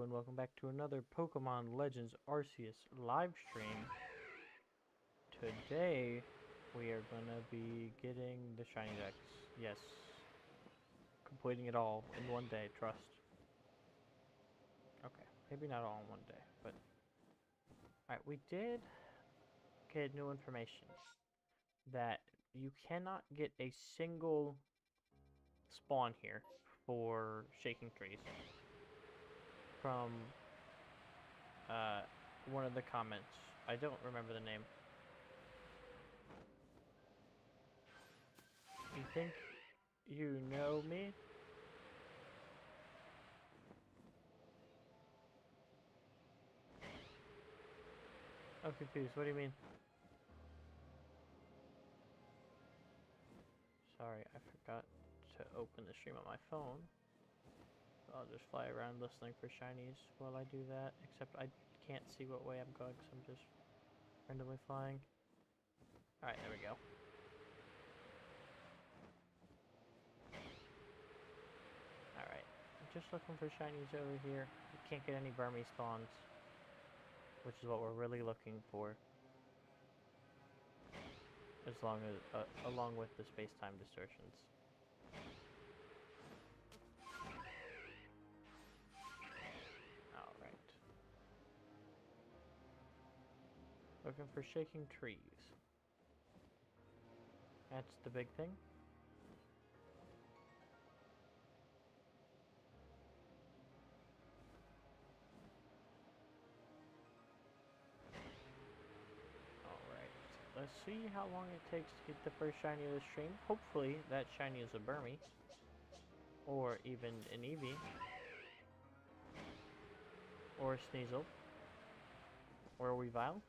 and welcome back to another Pokemon Legends Arceus live stream. Today, we are gonna be getting the Shiny Dex. Yes. Completing it all in one day, trust. Okay, maybe not all in one day, but... Alright, we did get new information that you cannot get a single spawn here for Shaking Trees from one of the comments. I don't remember the name. You think you know me? I'm confused. What do you mean? Sorry, I forgot to open the stream on my phone. I'll just fly around listening for shinies while I do that, except I can't see what way I'm going because I'm just randomly flying. Alright, there we go. Alright, I'm just looking for shinies over here. We can't get any Burmy spawns, which is what we're really looking for. As long as, along with the space-time distortions. Alright. Looking for Shaking Trees. That's the big thing. Let's see how long it takes to get the first shiny of the stream. Hopefully that shiny is a Burmy. Or even an Eevee. Or a Sneasel. Or a Weavile.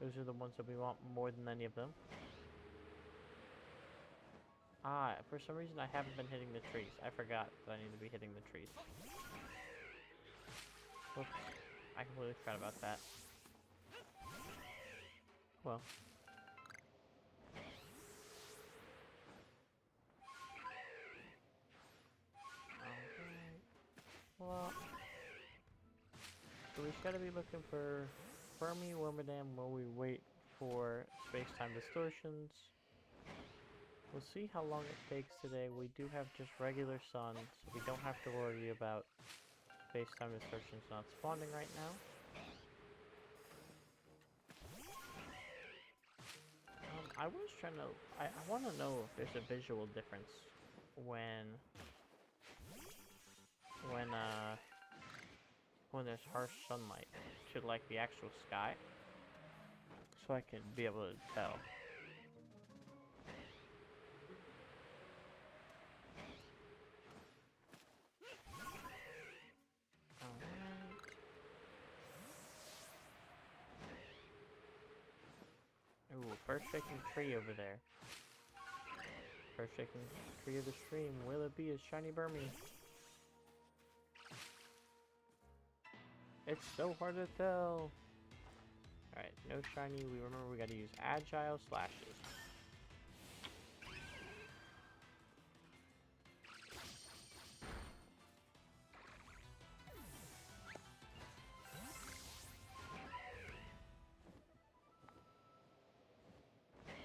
Those are the ones that we want more than any of them. Ah, for some reason I haven't been hitting the trees. I forgot that I need to be hitting the trees. Whoops. I completely forgot about that. Well. Alright. Well. So we just gotta be looking for Burmy, Wormadam while we wait for space-time distortions. We'll see how long it takes today. We do have just regular sun, so we don't have to worry about space-time distortions not spawning right now. I was trying to... I want to know if there's a visual difference when there's harsh sunlight to, like, the actual sky. So I can be able to tell. Ooh, first shaking tree over there. First shaking tree of the stream. Will it be a shiny Burmy? It's so hard to tell. Alright, no shiny. We remember we gotta use agile slashes.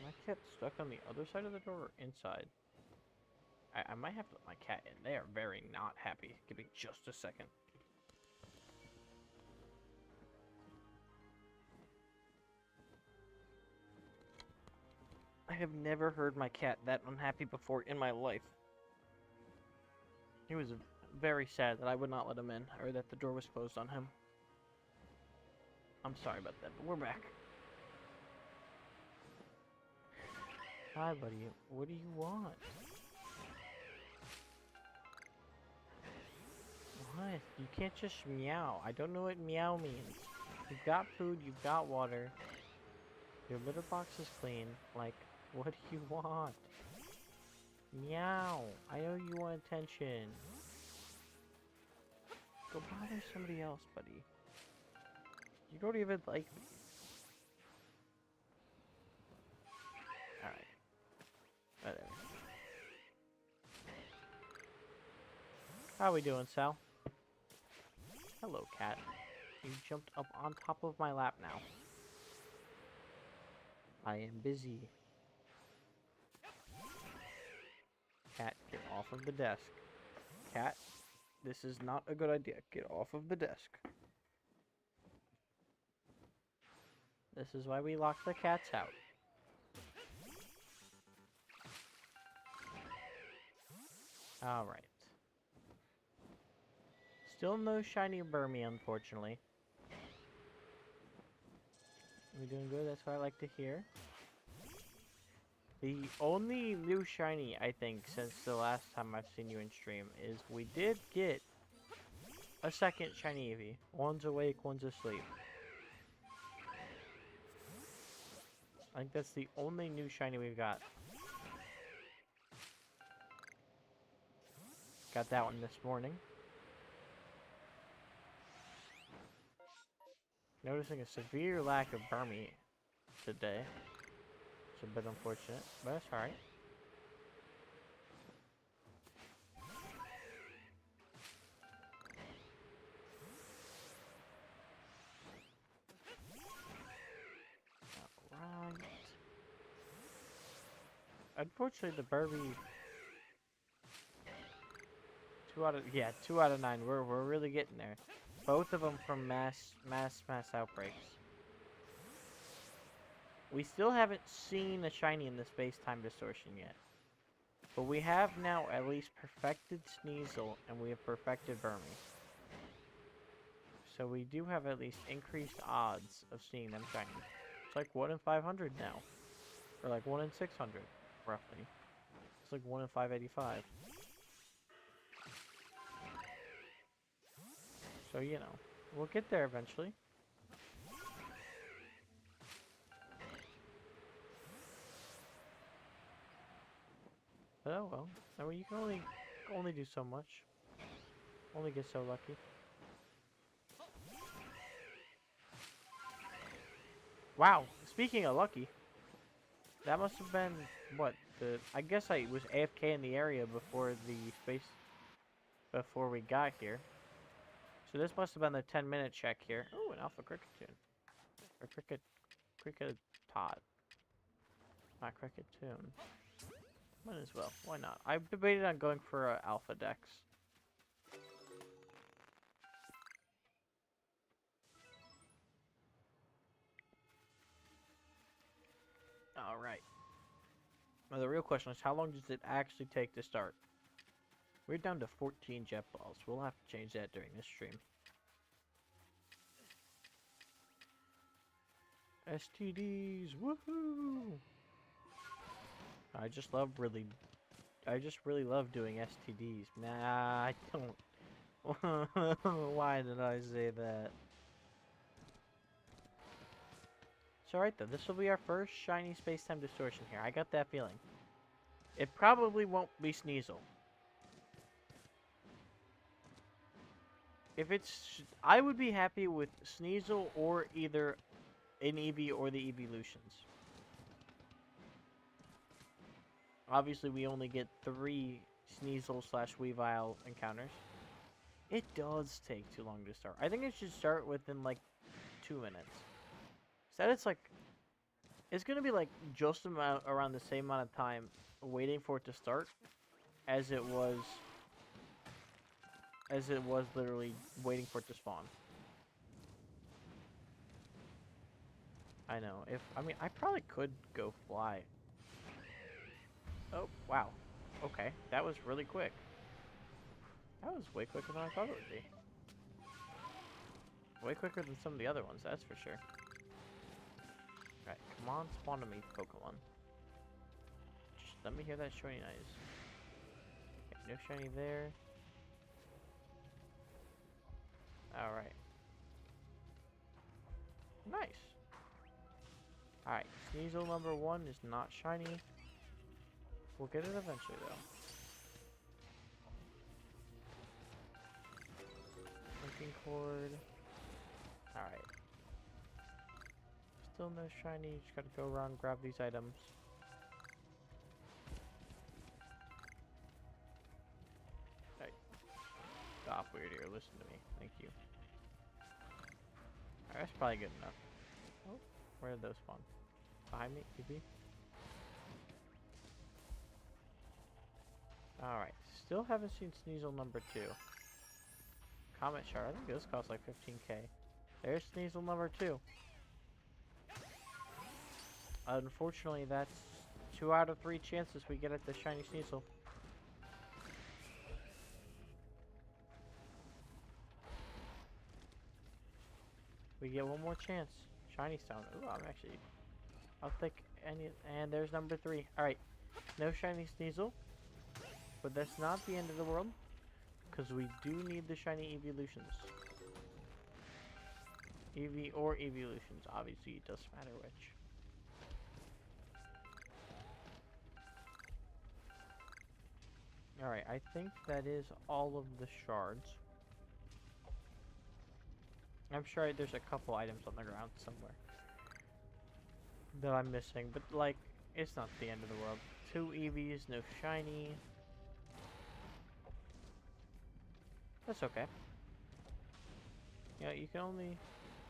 My cat's stuck on the other side of the door or inside? I might have to let my cat in. They are very not happy. Give me just a second. I have never heard my cat that unhappy before in my life. He was very sad that I would not let him in, or that the door was closed on him. I'm sorry about that, but we're back. Hi, buddy. What do you want? What? You can't just meow. I don't know what meow means. You've got food, you've got water. Your litter box is clean. Like, what do you want? Meow. I know you want attention. Go bother somebody else, buddy. You don't even like me. Alright. Whatever. How we doing, Sal? Hello, cat. You jumped up on top of my lap now. I am busy. Cat, get off of the desk. Cat, this is not a good idea. Get off of the desk. This is why we lock the cats out. Alright. Still no shiny Burmy, unfortunately. We're doing good, that's what I like to hear. The only new shiny, I think, since the last time I've seen you in stream is we did get a second shiny Eevee. One's awake, one's asleep. I think that's the only new shiny we've got. Got that one this morning. Noticing a severe lack of Burmy today. It's a bit unfortunate, but that's alright. Alright. Unfortunately, the Burmy... 2 out of 9. We're really getting there. Both of them from mass outbreaks. We still haven't seen a shiny in the space-time distortion yet. But we have now at least perfected Sneasel, and we have perfected Burmy. So we do have at least increased odds of seeing them shiny. It's like 1 in 500 now. Or like 1 in 600, roughly. It's like 1 in 585. So, you know, we'll get there eventually. But oh well. I mean, you can only do so much. Only get so lucky. Wow, speaking of lucky, that must have been, what, I guess I was AFK in the area before before we got here. So this must have been the 10-minute check here. Oh, an Alpha Cricket tune. Or Cricket Todd. Not Cricket tune. Might as well. Why not? I debated on going for Alpha Dex. Alright. Now the real question is, how long does it actually take to start? We're down to 14 jet balls. We'll have to change that during this stream. STDs, woohoo! I just really love doing STDs. Nah, I don't. Why did I say that? It's alright though. This will be our first shiny space-time distortion here. I got that feeling. It probably won't be Sneasel. If it's... I would be happy with Sneasel or either an Eevee or the Evolutions. Obviously, we only get 3 Sneasel/Weavile encounters. It does take too long to start. I think it should start within, like, 2 minutes. Instead, it's like... It's gonna be, like, just around the same amount of time waiting for it to start as it was literally waiting for it to spawn. I know. I mean, I probably could go fly. Oh, wow. Okay, that was really quick. That was way quicker than I thought it would be. Way quicker than some of the other ones, that's for sure. Alright, come on, spawn to me, Pokemon. Just let me hear that shiny noise. Okay, no shiny there. Alright. Nice. Alright, Sneasel number 1 is not shiny. We'll get it eventually, though. Linking cord. Alright. Still no shiny. Just gotta go around and grab these items. Hey. Stop, weird ear. Listen to me. Thank you. That's probably good enough. Oh, where did those spawn? Behind me, EV? Alright, still haven't seen Sneasel number 2. Comet Shard, I think this costs like 15k. There's Sneasel number 2. Unfortunately, that's 2 out of 3 chances we get at the shiny Sneasel. We get one more chance. Shiny Stone. Ooh, I'll take any. And there's number 3. Alright, no shiny Sneasel. But that's not the end of the world. Because we do need the shiny evolutions. EV or evolutions. Obviously, it doesn't matter which. Alright, I think that is all of the shards. I'm sure there's a couple items on the ground somewhere that I'm missing, but like, it's not the end of the world. 2 EVs, no shiny. That's okay. Yeah, you can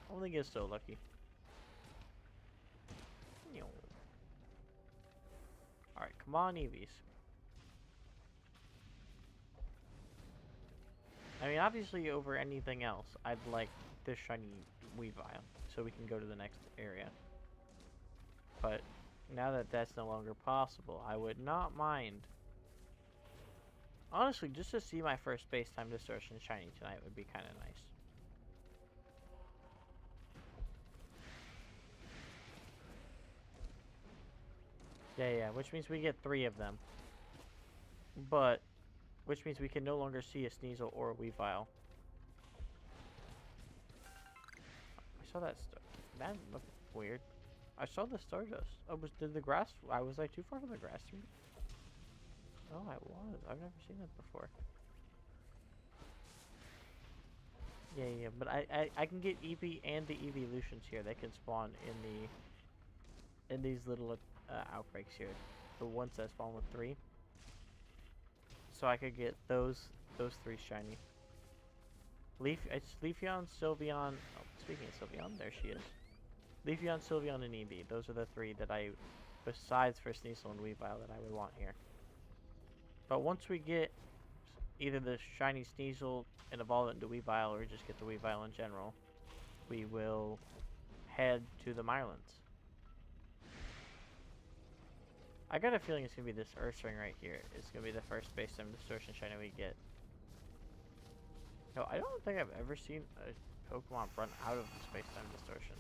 only get so lucky. Alright, come on, EVs. I mean, obviously, over anything else, I'd like this shiny Weavile, so we can go to the next area. But now that that's no longer possible, I would not mind. Honestly, just to see my first Space-Time Distortion shiny tonight would be kind of nice. Yeah, which means we get 3 of them. But, which means we can no longer see a Sneasel or a Weavile. I saw that that looked weird. I saw the Stardust. Oh, did the grass? Was I too far from the grass? Oh, I was. I've never seen that before. Yeah, but I can get Eevee and the evolutions here. They can spawn in these little outbreaks here. The ones that spawn with 3. So I could get those 3 shiny. It's Leafeon, Sylveon. Oh, speaking of Sylveon, there she is. Leafeon, Sylveon, and Eevee. Those are the 3 that I, besides for Sneasel and Weavile, that I would want here. But once we get either the shiny Sneasel and evolve it into Weavile, or just get the Weavile in general, we will head to the Myrlands. I got a feeling it's going to be this Ursaring right here. It's going to be the first Space-Time Distortion shiny we get. No, I don't think I've ever seen a Pokemon run out of the Space-Time Distortion.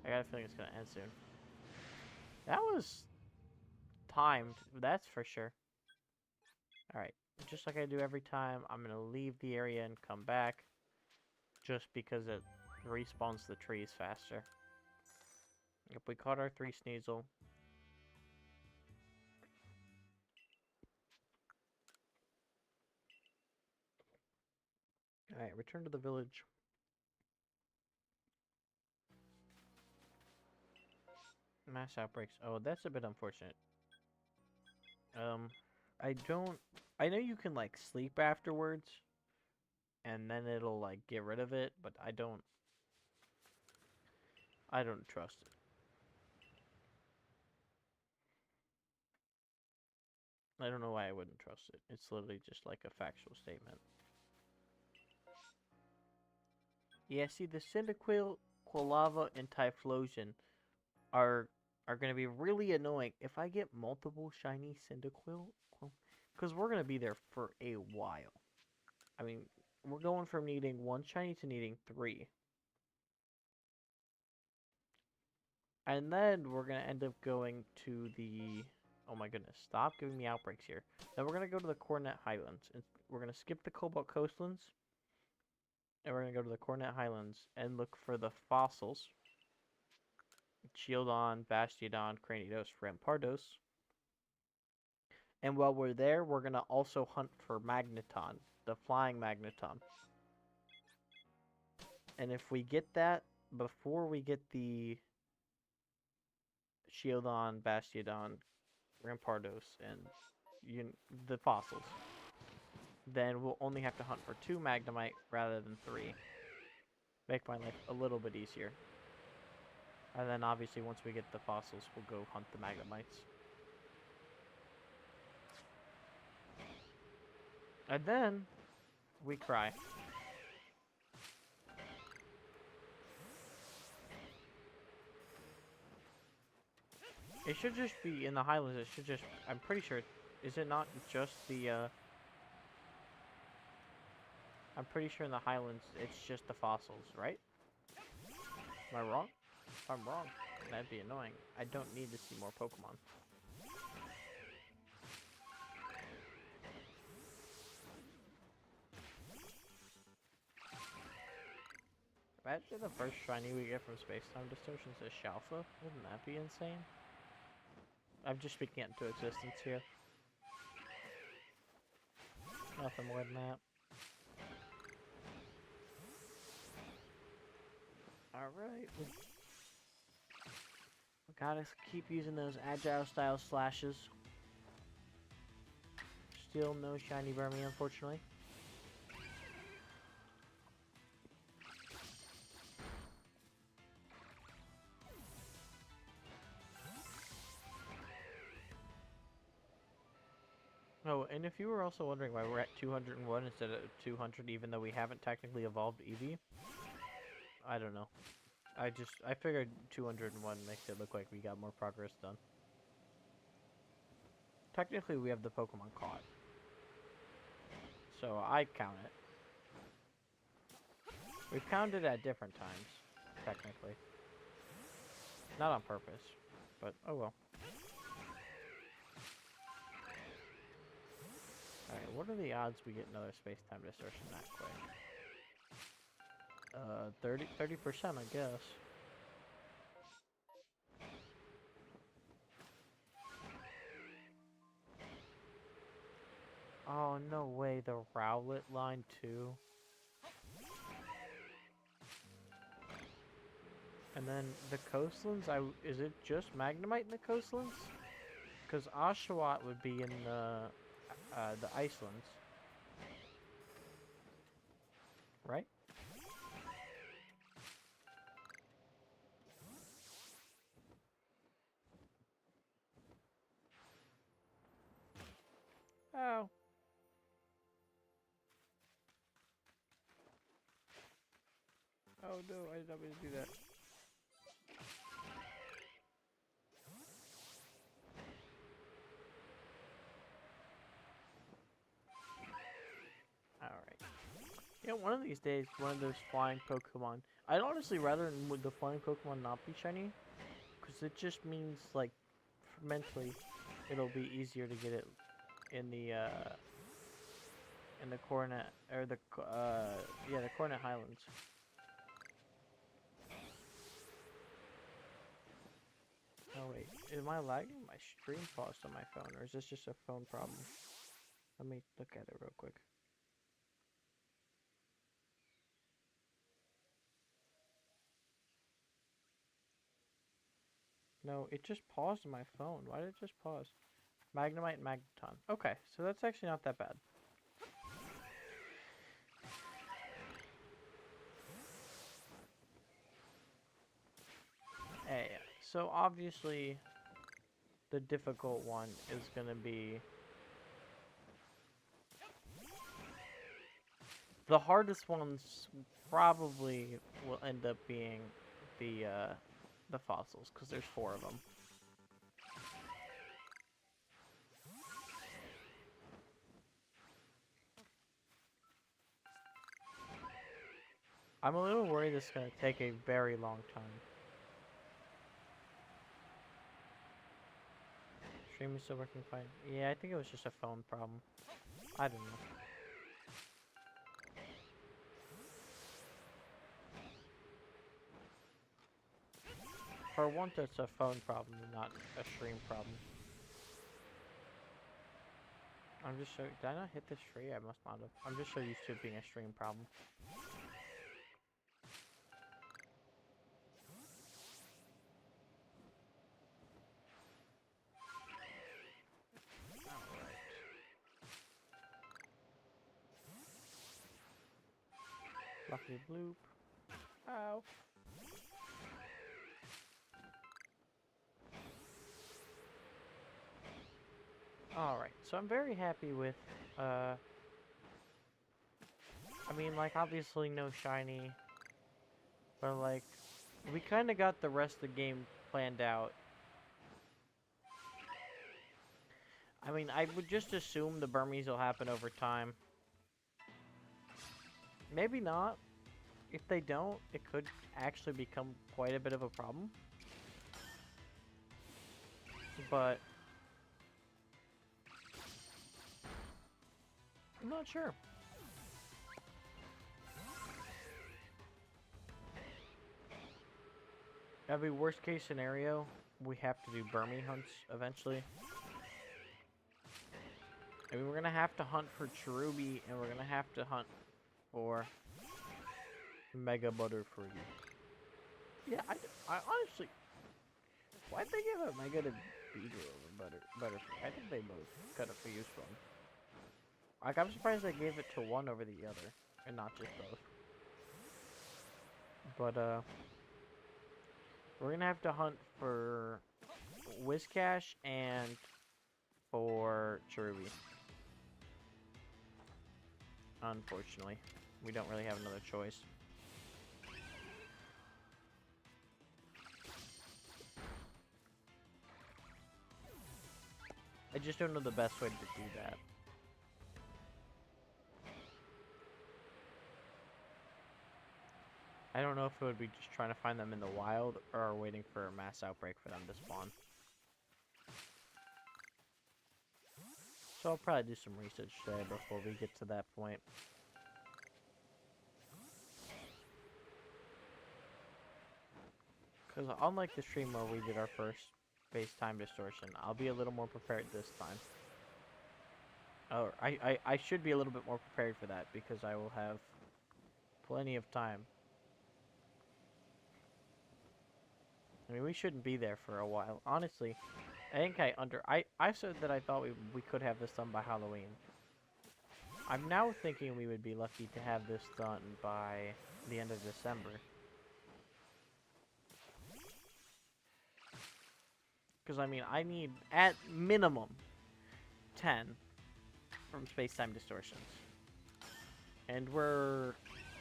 I got a feeling it's going to end soon. That was timed, that's for sure. Alright, just like I do every time, I'm going to leave the area and come back. Just because it respawns the trees faster. If we caught our 3 Sneasel. Alright, return to the village. Mass outbreaks. Oh, that's a bit unfortunate. I know you can, like, sleep afterwards. And then it'll, like, get rid of it, but I don't trust it. I don't know why I wouldn't trust it. It's literally just like a factual statement. Yeah, see, the Cyndaquil, Quilava, and Typhlosion are going to be really annoying if I get multiple shiny Cyndaquil, because we're going to be there for a while. I mean, we're going from needing 1 shiny to needing 3. And then we're going to end up going to the... Oh my goodness, stop giving me outbreaks here. Then we're going to go to the Coronet Highlands. And we're going to skip the Cobalt Coastlands. And we're going to go to the Coronet Highlands and look for the fossils. Shieldon, Bastiodon, Cranidos, Rampardos. And while we're there, we're going to also hunt for Magneton, the flying Magneton. And if we get that before we get the Shieldon, Bastiodon, Rampardos, and the fossils, then we'll only have to hunt for 2 Magnemite rather than 3. Make my life a little bit easier. And then obviously once we get the fossils, we'll go hunt the Magnemites. And then we cry. It should just be in the Highlands. It should just, I'm pretty sure, is it not just the, I'm pretty sure in the Highlands it's just the fossils, right? Am I wrong? If I'm wrong, that'd be annoying. I don't need to see more Pokemon. Imagine the first shiny we get from Space-Time Distortions is Shalfa. Wouldn't that be insane? I'm just speaking it into existence here. Nothing more than that. Alright. We gotta keep using those agile style slashes. Still no shiny Burmy, unfortunately. Oh, and if you were also wondering why we're at 201 instead of 200, even though we haven't technically evolved Eevee, I don't know. I figured 201 makes it look like we got more progress done. Technically, we have the Pokemon caught. So I count it. We've counted at different times, technically. Not on purpose, but oh well. Alright, what are the odds we get another Space-Time Distortion that quick? 30%, I guess. Oh, no way, the Rowlet line too. And then the Coastlands, is it just Magnemite in the Coastlands? Because Oshawott would be in the Icelands. Right? Oh. Oh no, I did not mean to do that. Alright. You know, one of these days, one of those flying Pokemon... I'd honestly rather the flying Pokemon not be shiny. Because it just means, like, mentally, it'll be easier to get it in the Coronet... Or the, yeah, the Coronet Highlands. Oh wait, am I lagging? My stream paused on my phone, or is this just a phone problem? Let me look at it real quick. No, it just paused on my phone. Why did it just pause? Magnemite and Magneton. Okay, so that's actually not that bad. Hey, so obviously the difficult one is going to be... The hardest ones probably will end up being the fossils, because there's 4 of them. I'm a little worried this is going to take a very long time. Stream is still working fine. Yeah, I think it was just a phone problem. I don't know. For once, it's a phone problem, not a stream problem. I'm just so... Did I not hit this tree? I must not have. I'm just so used to it being a stream problem. Bloopity bloop. Ow. Alright, so I'm very happy with, I mean, like, obviously no shiny, but, like, we kind of got the rest of the game planned out. I mean, I would just assume the Burmese will happen over time. Maybe not. If they don't, it could actually become quite a bit of a problem. But I'm not sure. That'd be worst case scenario. We have to do Burmese hunts eventually. I mean, we're gonna have to hunt for Cherubi, and we're gonna have to hunt for Mega Butterfree. Yeah, I honestly, why'd they give a Mega to Beedrill over Butterfree? I think they both could have used one. Like, I'm surprised they gave it to one over the other, and not just both. But, we're gonna have to hunt for Whiscash and for Cherubi. Unfortunately, we don't really have another choice. I just don't know the best way to do that. I don't know if it would be just trying to find them in the wild or waiting for a mass outbreak for them to spawn. So I'll probably do some research today before we get to that point. Because unlike the stream where we did our first FaceTime Distortion, I'll be a little more prepared this time. Or I should be a little bit more prepared for that because I will have plenty of time. I mean, we shouldn't be there for a while. Honestly, I think I said that I thought we could have this done by Halloween. I'm now thinking we would be lucky to have this done by the end of December. Because, I mean, I need, at minimum, 10 from Space-Time Distortions. And we're,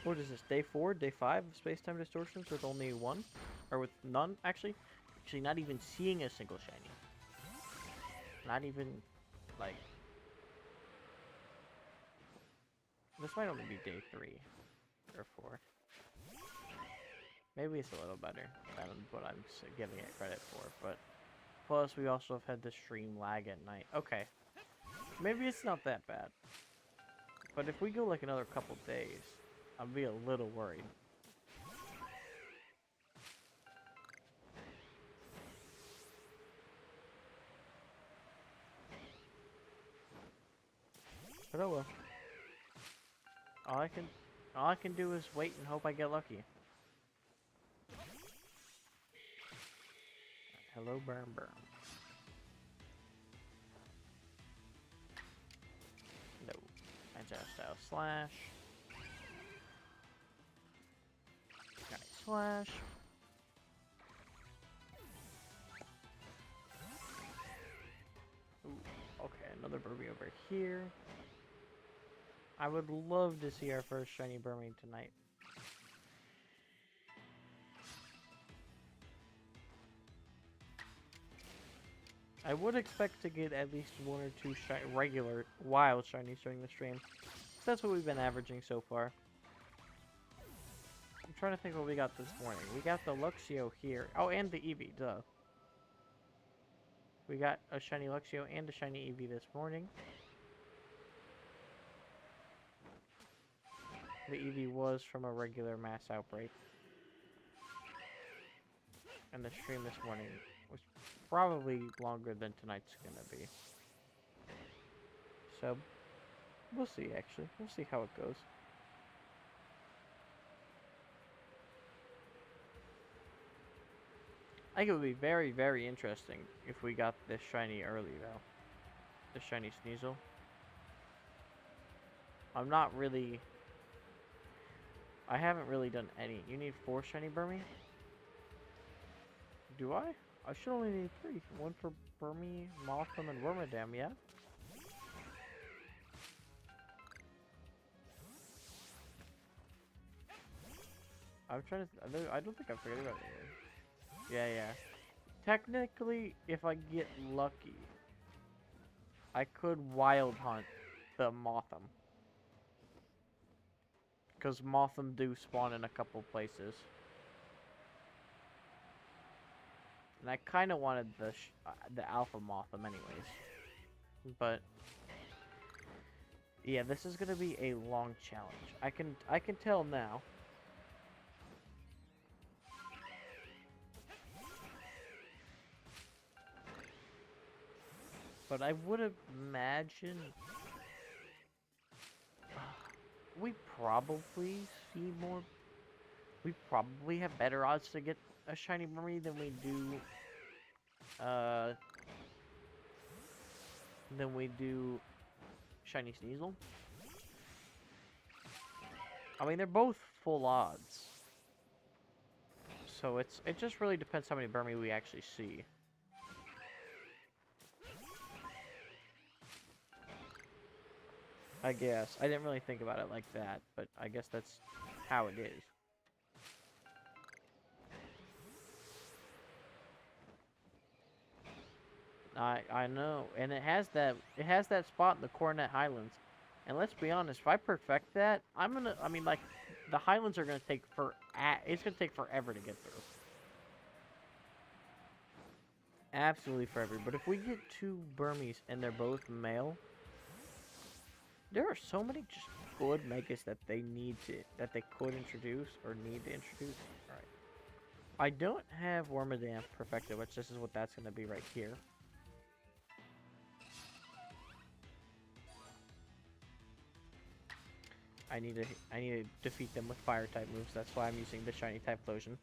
what is this, day 4, day 5 of Space-Time Distortions with only one? Or with none, actually? Actually, not even seeing a single shiny. Not even, like... This might only be day 3 or 4. Maybe it's a little better than what I'm giving it credit for, but... Plus, we also have had the stream lag at night. Okay. Maybe it's not that bad. But if we go like another couple days, I'll be a little worried. But oh well. All I can do is wait and hope I get lucky. Hello, Burn. No. Agile Style Slash. Nice Slash. Ooh, okay, another Burby over here. I would love to see our first shiny Burmy tonight. I would expect to get at least 1 or 2 regular wild shinies during the stream. So that's what we've been averaging so far. I'm trying to think what we got this morning. We got the Luxio here. Oh, and the Eevee, duh. We got a shiny Luxio and a shiny Eevee this morning. The Eevee was from a regular mass outbreak. And the stream this morning was probably longer than tonight's gonna be. So, we'll see, actually. We'll see how it goes. I think it would be very, very interesting if we got this shiny early, though. The shiny Sneasel. I'm not really... I haven't really done any. You need 4 shiny Burmy? Do I? I should only need 3. 1 for Burmy, Mothim, and Wormadam, yeah? I'm trying to... I don't think I'm forgetting about anything. Yeah. Technically, if I get lucky, I could wild hunt the Mothim. Because Mothim do spawn in a couple places. And I kind of wanted the Alpha Mothim anyways. But yeah, this is gonna be a long challenge. I can tell now. But I would imagine we probably see more. We probably have better odds to get a shiny Murray than we do. Shiny Sneasel. I mean, they're both full odds. So it just really depends how many Burmy we actually see. I guess. I didn't really think about it like that, but I guess that's how it is. I know, and it has that spot in the Coronet Highlands, and let's be honest, if I perfect that, I mean, like, the Highlands are gonna take it's gonna take forever to get through. Absolutely forever. But if we get 2 Burmies and they're both male, there are so many just good megas that they could introduce or need to introduce. All right. I don't have Wormadam perfected, which this is what that's gonna be right here. I need to defeat them with fire type moves. That's why I'm using the shiny type Explosion.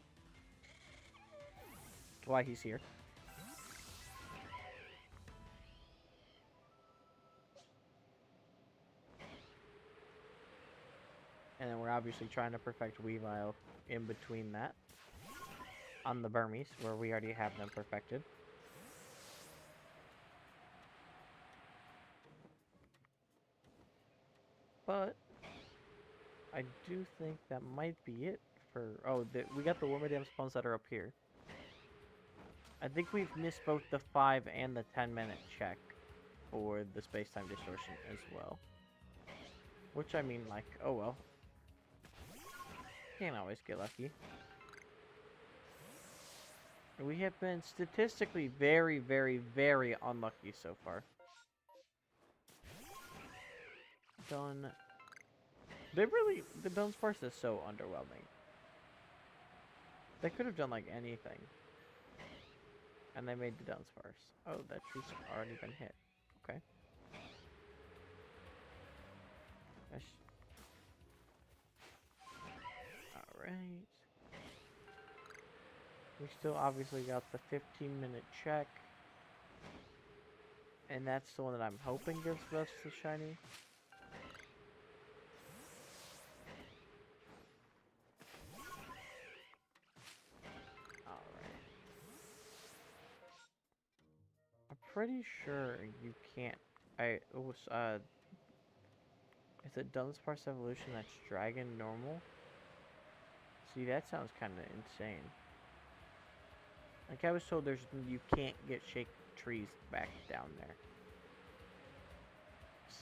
That's why he's here. And then we're obviously trying to perfect Weavile in between that. On the Burmies, where we already have them perfected. But I do think that might be it for... Oh, we got the Wormadam spawns that are up here. I think we've missed both the 5 and the 10-minute check for the space-time distortion as well. Which, I mean, like, oh well. Can't always get lucky. We have been statistically very, very, very unlucky so far. The Dunsparce is so underwhelming. They could have done, like, anything. And they made the Dunsparce. Oh, that tree's already been hit. Okay. Alright. We still obviously got the 15-minute check. And that's the one that I'm hoping gives us the shiny. Alright. I'm pretty sure you can't... Is it Dunsparce Evolution that's Dragon Normal? See, that sounds kind of insane. Like I was told, you can't get shake trees back down there.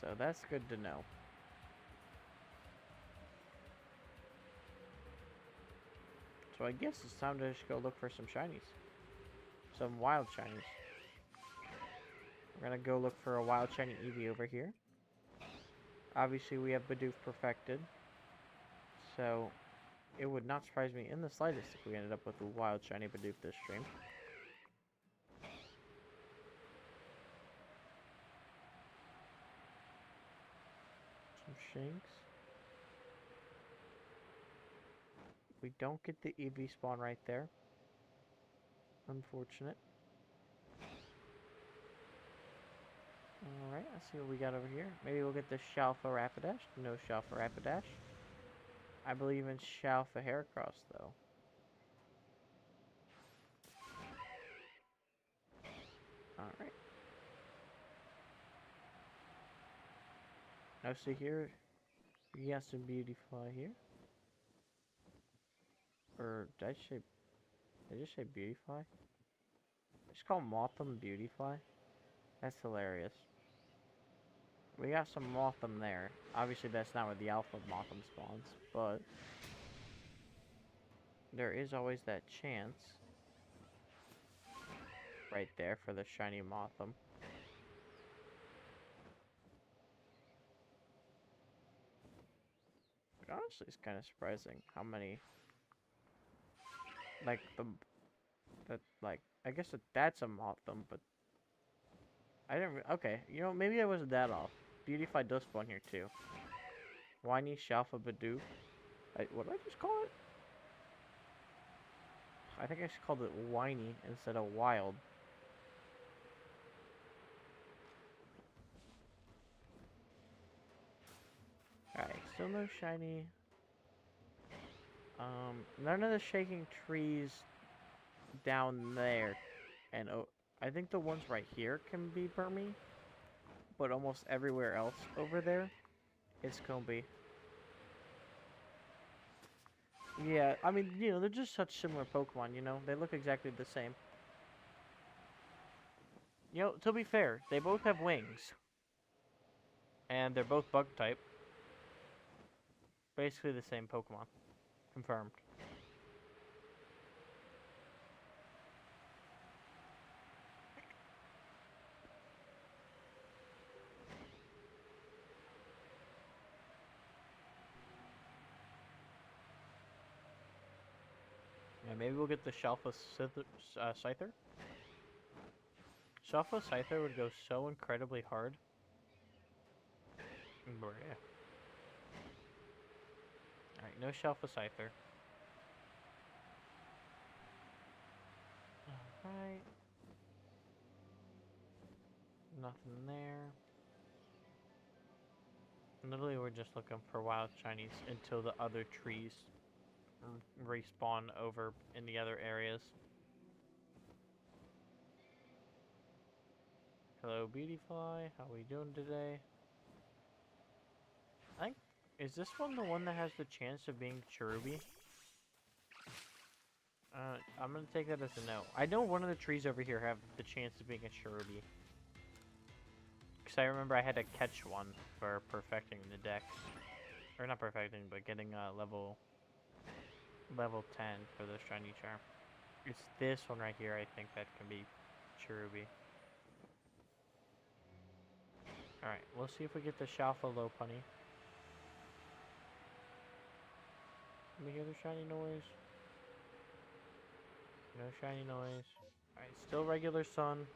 So that's good to know. So I guess it's time to just go look for some shinies. Some wild shinies. We're gonna go look for a wild shiny Eevee over here. Obviously we have Bidoof perfected. So it would not surprise me in the slightest if we ended up with a wild shiny Bidoof this stream. Some Shinx. We don't get the Eevee spawn right there. Unfortunate. Alright, let's see what we got over here. Maybe we'll get the Shalfa Rapidash. No Shalfa Rapidash. I believe in Shalfa Heracross, though. Alright. Now see here, we got some Beautifly here. Or did I just say Beautifly? I just call Motham Beautifly. That's hilarious. We got some Motham there. Obviously that's not where the alpha Motham spawns, but there is always that chance right there for the shiny Motham. But honestly, it's kind of surprising how many, like, like, I guess that's a Motham, but I didn't, okay, you know, maybe I wasn't that off. Beautifly does spawn here too. Whiny Shalfa Badoo. What did I just call it? I think I just called it whiny instead of wild. Alright, still no shiny. None of the shaking trees down there. And I think the ones right here can be Burmy. But almost everywhere else over there, it's Combi. Yeah, I mean, you know, they're just such similar Pokemon, you know? They look exactly the same. You know, to be fair, they both have wings. And they're both bug type. Basically the same Pokemon. Confirmed. Yeah, maybe we'll get the Shalfa Scyther. Shalfa Scyther would go so incredibly hard. But yeah. Alright, no Shalfa Scyther. Alright. Nothing there. Literally, we're just looking for wild shinies until the other trees respawn over in the other areas. Hello, Beautifly. How we doing today? I think, is this one the one that has the chance of being Cherubi? I'm gonna take that as a no. I know one of the trees over here have the chance of being a Cherubi. Because I remember I had to catch one for perfecting the deck. Or not perfecting, but getting level 10 for the shiny charm. It's this one right here, I think, that can be Cherubi. Alright, we'll see if we get the Shalfa Lopunny. Let me hear the shiny noise. No shiny noise. Alright, still regular sun.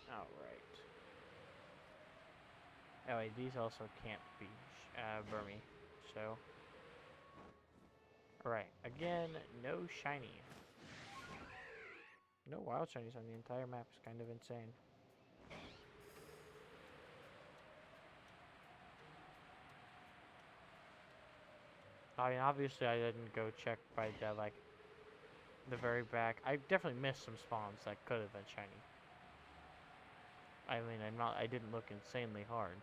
Alright. Oh wait, these also can't be Burmy, so... Alright, again, no shiny. No wild shinies on the entire map is kind of insane. I mean, obviously I didn't go check by the, like, the very back. I definitely missed some spawns that could have been shiny. I mean, I didn't look insanely hard.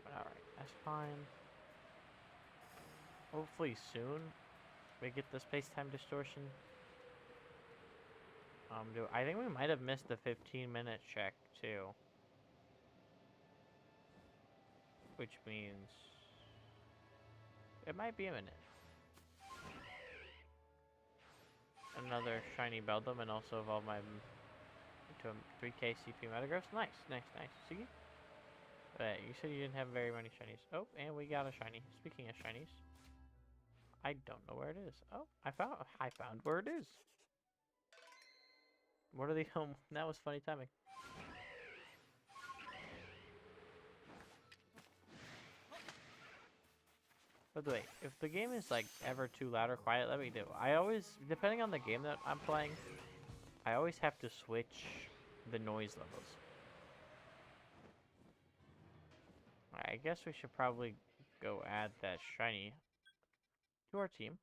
But alright, that's fine. Hopefully soon we get the space-time distortion. I think we might have missed the 15-minute check too. Which means it might be a minute. Another shiny Beldum and also evolve my into a 3k CP Metagross. Nice, nice, nice. See? You said you didn't have very many shinies. Oh, and we got a shiny. Speaking of shinies, I don't know where it is. Oh, I found where it is. What are the that was funny timing. By the way, if the game is like ever too loud or quiet, let me know. I always, depending on the game that I'm playing, I always have to switch the noise levels. I guess we should probably go add that shiny to our team.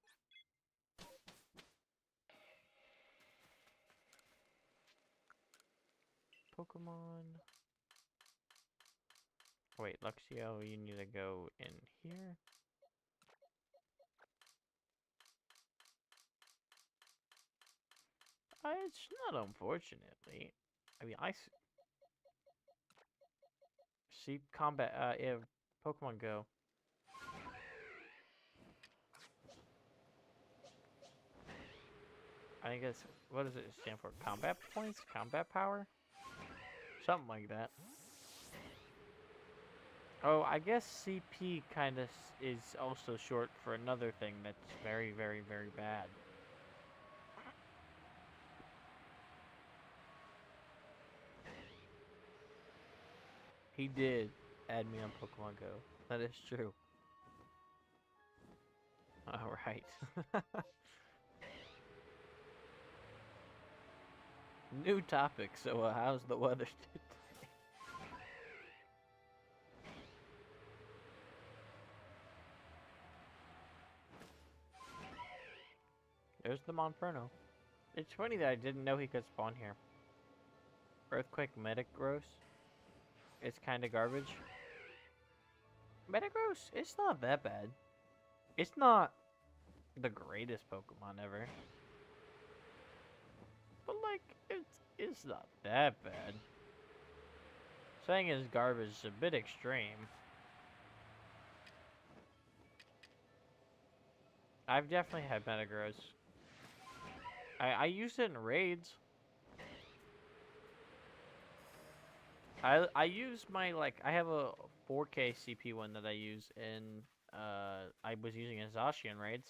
Pokemon. Wait, Luxio, you need to go in here. It's not, unfortunately. I mean, see combat. Yeah, Pokemon Go. I think it's, what does it stand for? Combat points? Combat power? Something like that. Oh, I guess CP kind of is also short for another thing that's very, very, very bad. He did add me on Pokemon Go. That is true. Alright. New topic. So, how's the weather today? There's the Monferno. It's funny that I didn't know he could spawn here. Earthquake Metagross. It's kind of garbage. Metagross, it's not that bad. It's not the greatest Pokemon ever. But, like, it's not that bad. Saying it's garbage is a bit extreme. I've definitely had Metagross. I used it in raids. I use my, like, I have a 4K CP one that I use in, I was using in Zacian raids.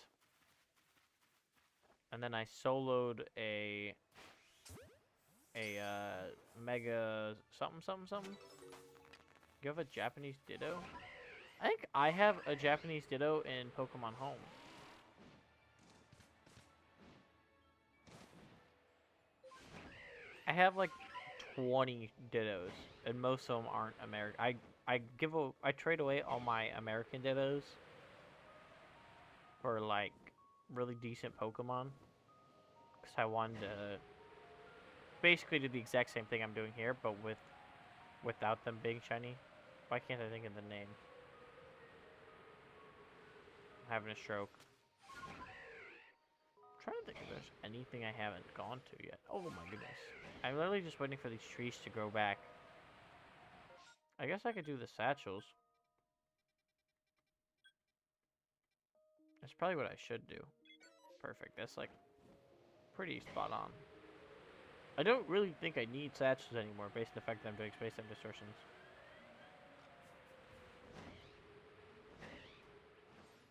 And then I soloed a Mega something something something. You have a Japanese Ditto? I think I have a Japanese Ditto in Pokemon Home. I have like 20 Dittos, and most of them aren't American. I trade away all my American Dittos for like really decent Pokemon, because I wanted to basically do the exact same thing I'm doing here, but without them being shiny. Why can't I think of the name? I'm having a stroke. I'm trying to think if there's anything I haven't gone to yet. Oh my goodness. I'm literally just waiting for these trees to grow back. I guess I could do the satchels. That's probably what I should do. Perfect. That's like pretty spot on. I don't really think I need satchels anymore based on the fact that I'm doing space time distortions.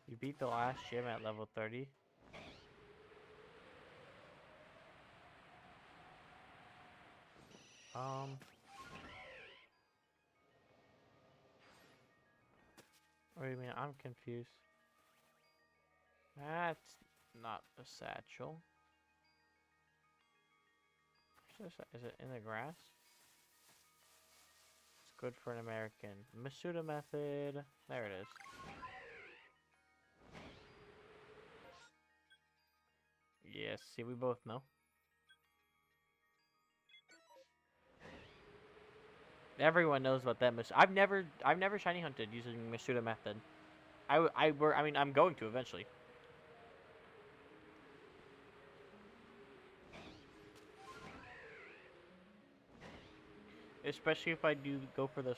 You beat the last gym at level 30. What do you mean? I'm confused. That's not a satchel. Is it in the grass? It's good for an American. Masuda method. There it is. Yes, see, we both know. Everyone knows what that I've never shiny hunted using Masuda method. I mean, I'm going to eventually. Especially if I do go for the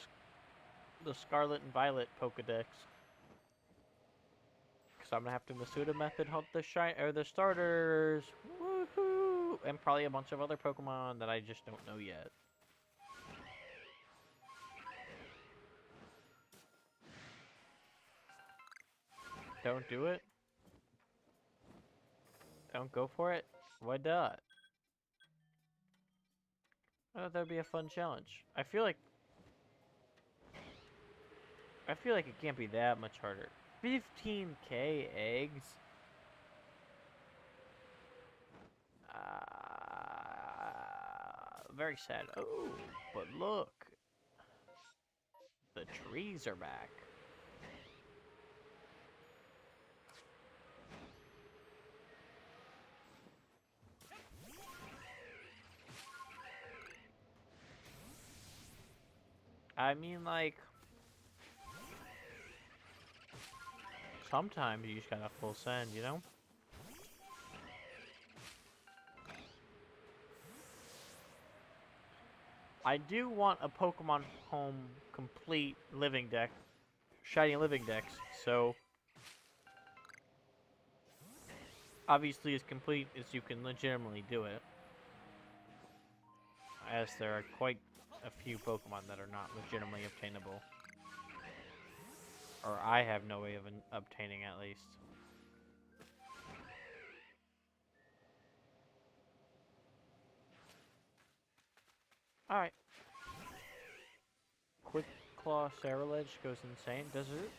Scarlet and Violet Pokedex. Because I'm gonna have to Masuda method hunt the starters. Woohoo! And probably a bunch of other Pokemon that I just don't know yet. Don't do it. Don't go for it. Why not? I thought that would be a fun challenge. I feel like it can't be that much harder. 15k eggs? very sad. Oh, but look, the trees are back. I mean, like, sometimes you just gotta full send, you know? I do want a Pokemon Home complete living deck, shiny living decks, so obviously as complete as you can legitimately do it, as there are quite a few Pokemon that are not legitimately obtainable. Or I have no way of obtaining, at least. Alright. Quick Claw Cerulege goes insane, does it?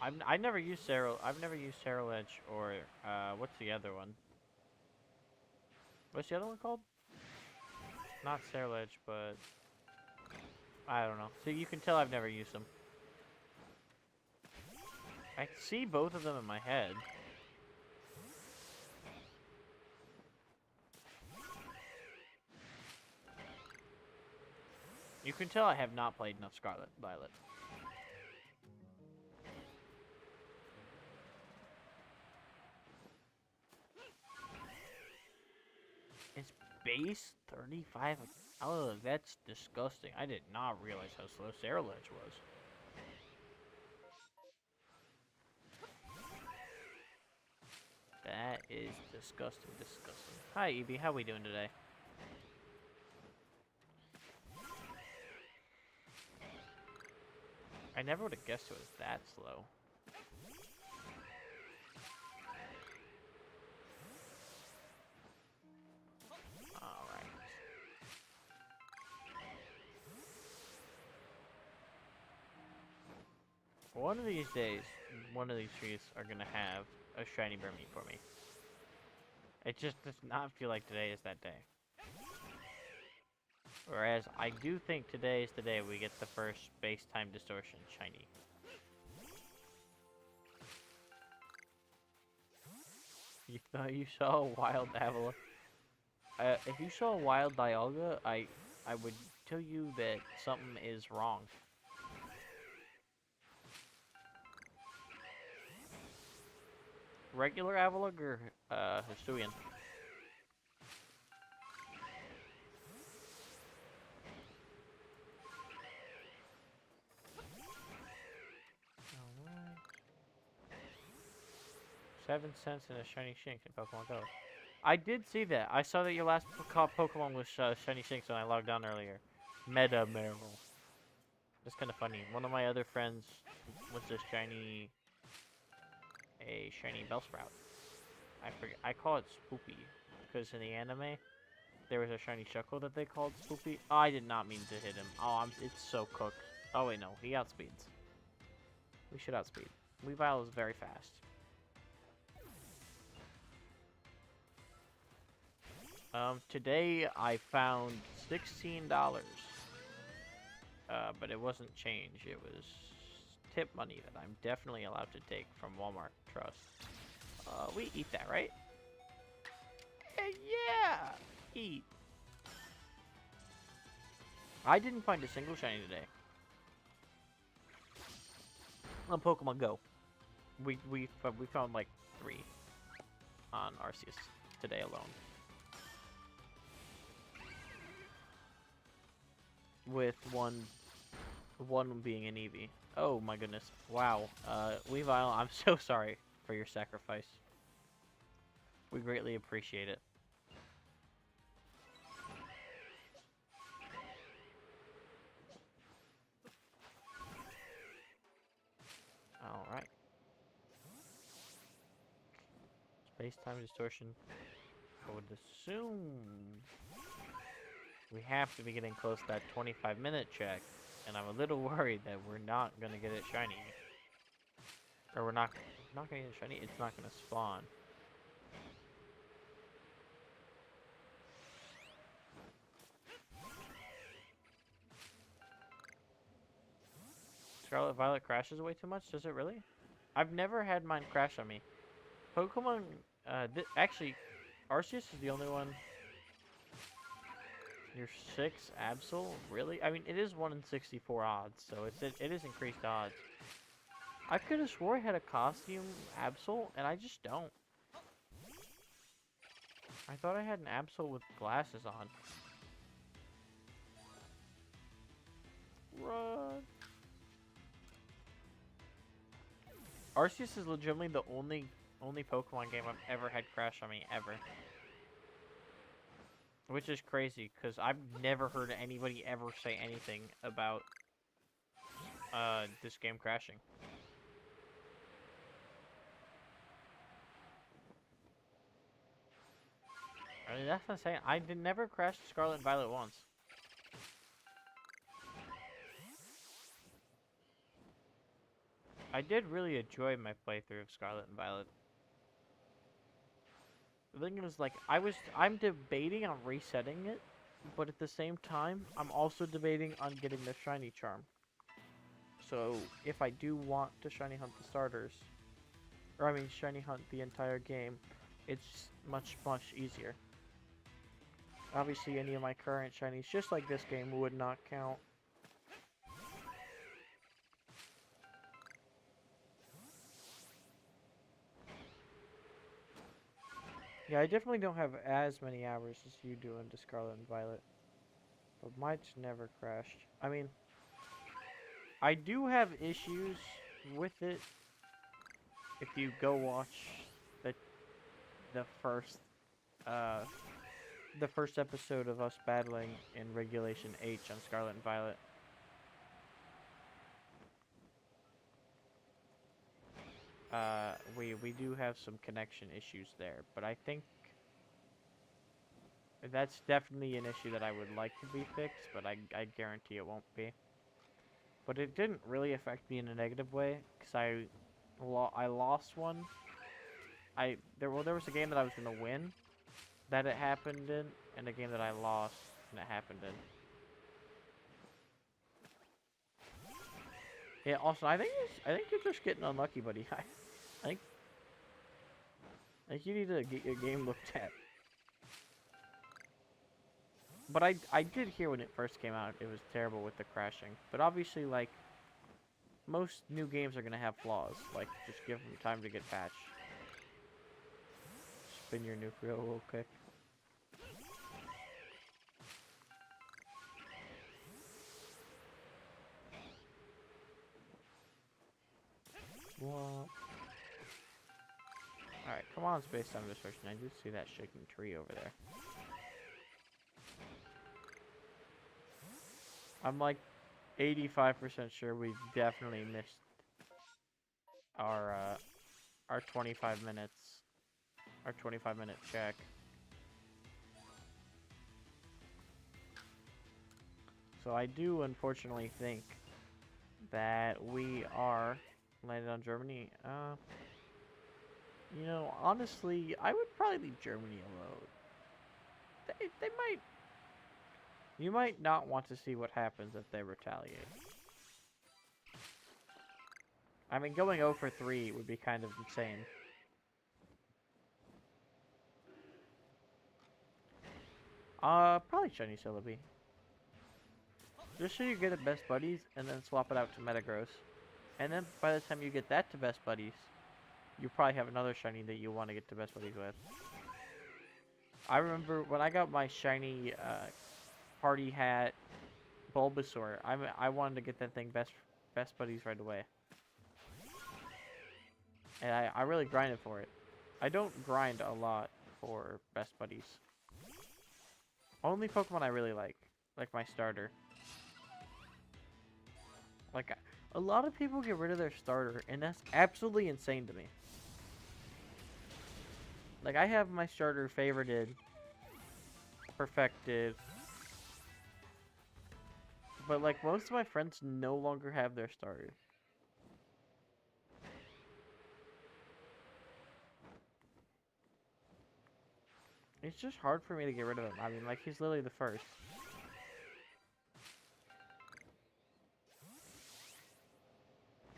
I've never used Cerulege or what's the other one? What's the other one called? Not Cerulege, but I don't know. So you can tell I've never used them. I see both of them in my head. You can tell I have not played enough Scarlet Violet. It's base 35. Oh, that's disgusting. I did not realize how slow Cerulege was. That is disgusting, disgusting. Hi, Evie. How we doing today? I never would have guessed it was that slow. Alright. One of these days, one of these trees are gonna have a shiny Burmy for me. It just does not feel like today is that day. Whereas, I do think today is the day we get the first space-time distortion shiny. You thought you saw a wild Avila? If you saw a wild Dialga, I would tell you that something is wrong. Regular Avalugg or Hisuian? Alright. 7 cents in a shiny Shinx in Pokemon Go. I did see that. I saw that your last caught Pokemon was shiny Shinx when I logged on earlier. Meta Meryl. That's kind of funny. One of my other friends was a shiny Bellsprout. I forget. I call it Spoopy because in the anime there was a shiny Shuckle that they called Spoopy. Oh, I did not mean to hit him. Oh, it's so cooked. Oh wait, no, he outspeeds. We should outspeed. Weavile is very fast. Today I found $16. But it wasn't change. It was tip money that I'm definitely allowed to take from Walmart Trust. We eat that, right? Yeah! Eat. I didn't find a single shiny today. On Pokemon Go. We found like 3 on Arceus today alone. With one being an Eevee. Oh my goodness. Wow. Weavile, I'm so sorry for your sacrifice. We greatly appreciate it. Alright. Space-time distortion. I would assume we have to be getting close to that 25-minute check, and I'm a little worried that we're not gonna get it shiny. Or we're not gonna get it shiny, it's not gonna spawn. Scarlet Violet crashes way too much? Does it really? I've never had mine crash on me. Pokemon, actually, Arceus is the only one. You're 6, Absol? Really? I mean, it is 1 in 64 odds, so it is increased odds. I could have swore I had a costume Absol, and I just don't. I thought I had an Absol with glasses on. Run! Arceus is legitimately the only Pokemon game I've ever had crash on me, ever. Which is crazy, because I've never heard anybody ever say anything about this game crashing. I mean, that's not saying. I did never crash Scarlet and Violet once. I did really enjoy my playthrough of Scarlet and Violet. The thing is, like, I'm debating on resetting it, but at the same time, I'm also debating on getting the shiny charm. So, if I do want to shiny hunt the starters, or I mean shiny hunt the entire game, it's much easier. Obviously, any of my current shinies, just like this game, would not count. Yeah, I definitely don't have as many hours as you do into Scarlet and Violet. But mine's never crashed. I mean, I do have issues with it. If you go watch the first episode of us battling in Regulation H on Scarlet and Violet. We do have some connection issues there, but I think that's definitely an issue that I would like to be fixed, but I guarantee it won't be. But it didn't really affect me in a negative way, because I lost one. There was a game that I was gonna win, that it happened in, and a game that I lost and it happened in. Yeah. Also, I think you're just getting unlucky, buddy. I think you need to get your game looked at. But I did hear when it first came out, it was terrible with the crashing. But obviously, like, most new games are gonna have flaws. Like, just give them time to get patched. Spin your nuclear real quick. What? Alright, come on, Space Time Distortion. I do see that shaking tree over there. I'm like 85% sure we definitely missed our 25 minutes. Our 25-minute check. So I do unfortunately think that we are landed on Germany. You know, honestly, I would probably leave Germany alone. They might... You might not want to see what happens if they retaliate. I mean, going 0 for 3 would be kind of insane. Probably Shiny Celebi. Just so you get it Best Buddies, and then swap it out to Metagross. And then by the time you get that to Best Buddies, you probably have another shiny that you want to get to Best Buddies with. I remember when I got my shiny party hat Bulbasaur, I wanted to get that thing Best Buddies right away. And I really grinded for it. I don't grind a lot for Best Buddies. Only Pokemon I really like my starter. Like, a lot of people get rid of their starter, and that's absolutely insane to me. Like, I have my starter favorited, perfected, but like most of my friends no longer have their starter. It's just hard for me to get rid of him. I mean, like, he's literally the first.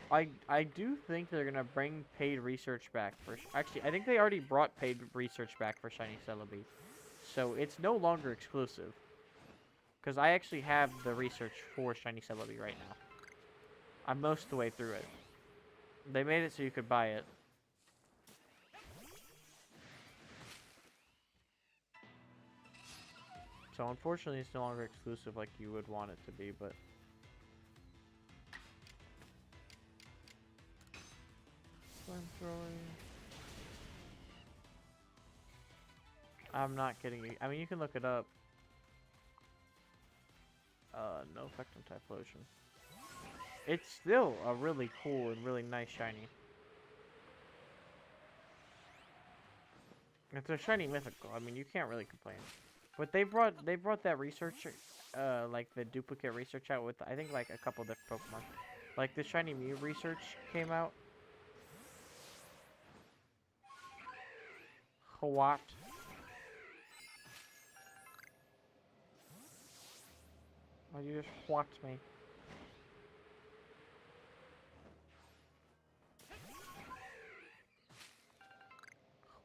I do think they're gonna bring paid research back for. Actually, I think they already brought paid research back for Shiny Celebi, so it's no longer exclusive. Because I actually have the research for Shiny Celebi right now. I'm most of the way through it. They made it so you could buy it. So unfortunately, it's no longer exclusive like you would want it to be, but. Flamethrowing. I'm not kidding you. I mean, you can look it up. No effect on Typhlosion. It's still a really cool and really nice shiny. It's a shiny mythical. I mean, you can't really complain. But they brought that research, like the duplicate research out with I think like a couple different Pokemon. Like the shiny Mew research came out. What? Oh, you just whacked me.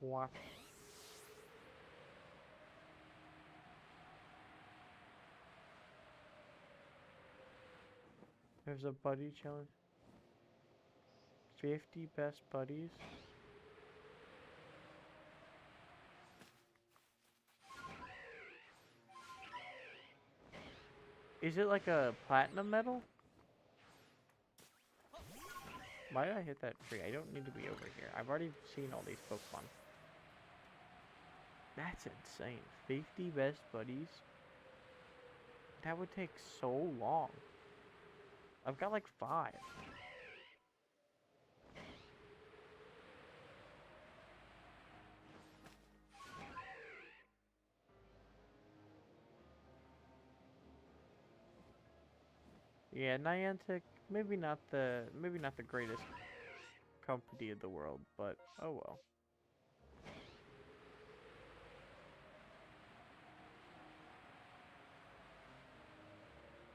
What? There's a buddy challenge. 50 best buddies. Is it like a platinum medal? Why did I hit that tree? I don't need to be over here. I've already seen all these Pokemon. That's insane. 50 best buddies? That would take so long. I've got like 5. Yeah, Niantic, maybe not the greatest company in the world, but oh well.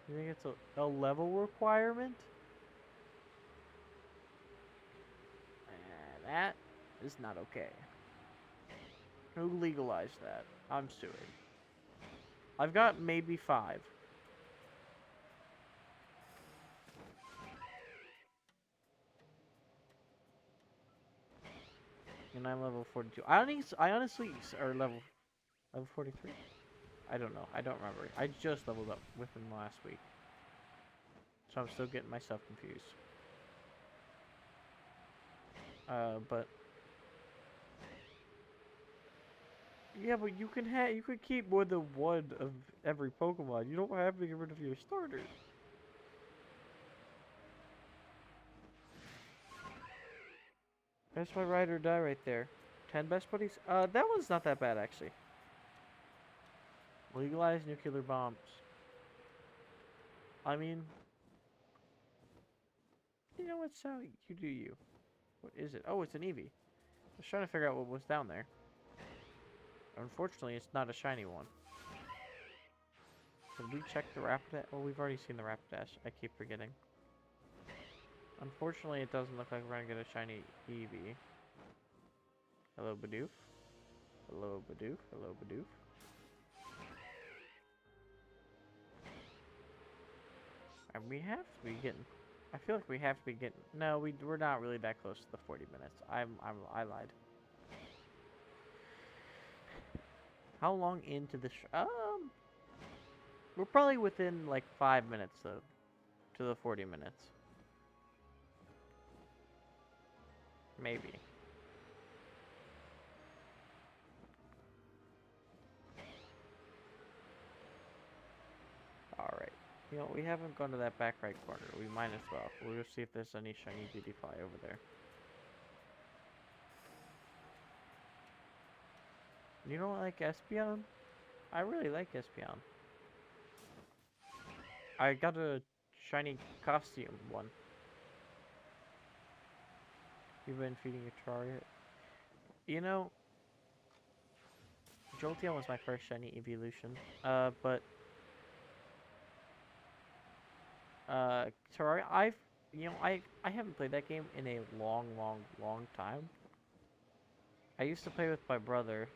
You think it's a level requirement? That is not okay. Who legalized that? I'm suing. I've got maybe 5. And I'm level 42. I honestly are level 43. I don't know. I don't remember. I just leveled up within the last week. So I'm still getting myself confused. But yeah, but you can keep more than one of every Pokemon. You don't have to get rid of your starters. That's my ride or die right there. 10 best buddies? That one's not that bad actually. Legalize nuclear bombs. I mean, you know what's how you do you. What is it? Oh, it's an Eevee. I was trying to figure out what was down there. Unfortunately, it's not a shiny one. Did we check the Rapidash? Oh, we've already seen the Rapidash. I keep forgetting. Unfortunately, it doesn't look like we're gonna get a shiny Eevee. Hello, Bidoof. Hello, Bidoof. Hello, Bidoof. And we have to be getting... I feel like we have to be getting... No, we're not really that close to the 40 minutes. I lied. How long into the... We're probably within, like, 5 minutes, though, to the 40 minutes. Maybe. Alright. You know, we haven't gone to that back right corner. We might as well. We'll see if there's any shiny Beautifly over there. You don't like Espeon? I really like Espeon. I got a shiny costume one. You've been feeding a Terraria. You know, Jolteon was my first shiny evolution. But Terraria, I haven't played that game in a long time. I used to play with my brother,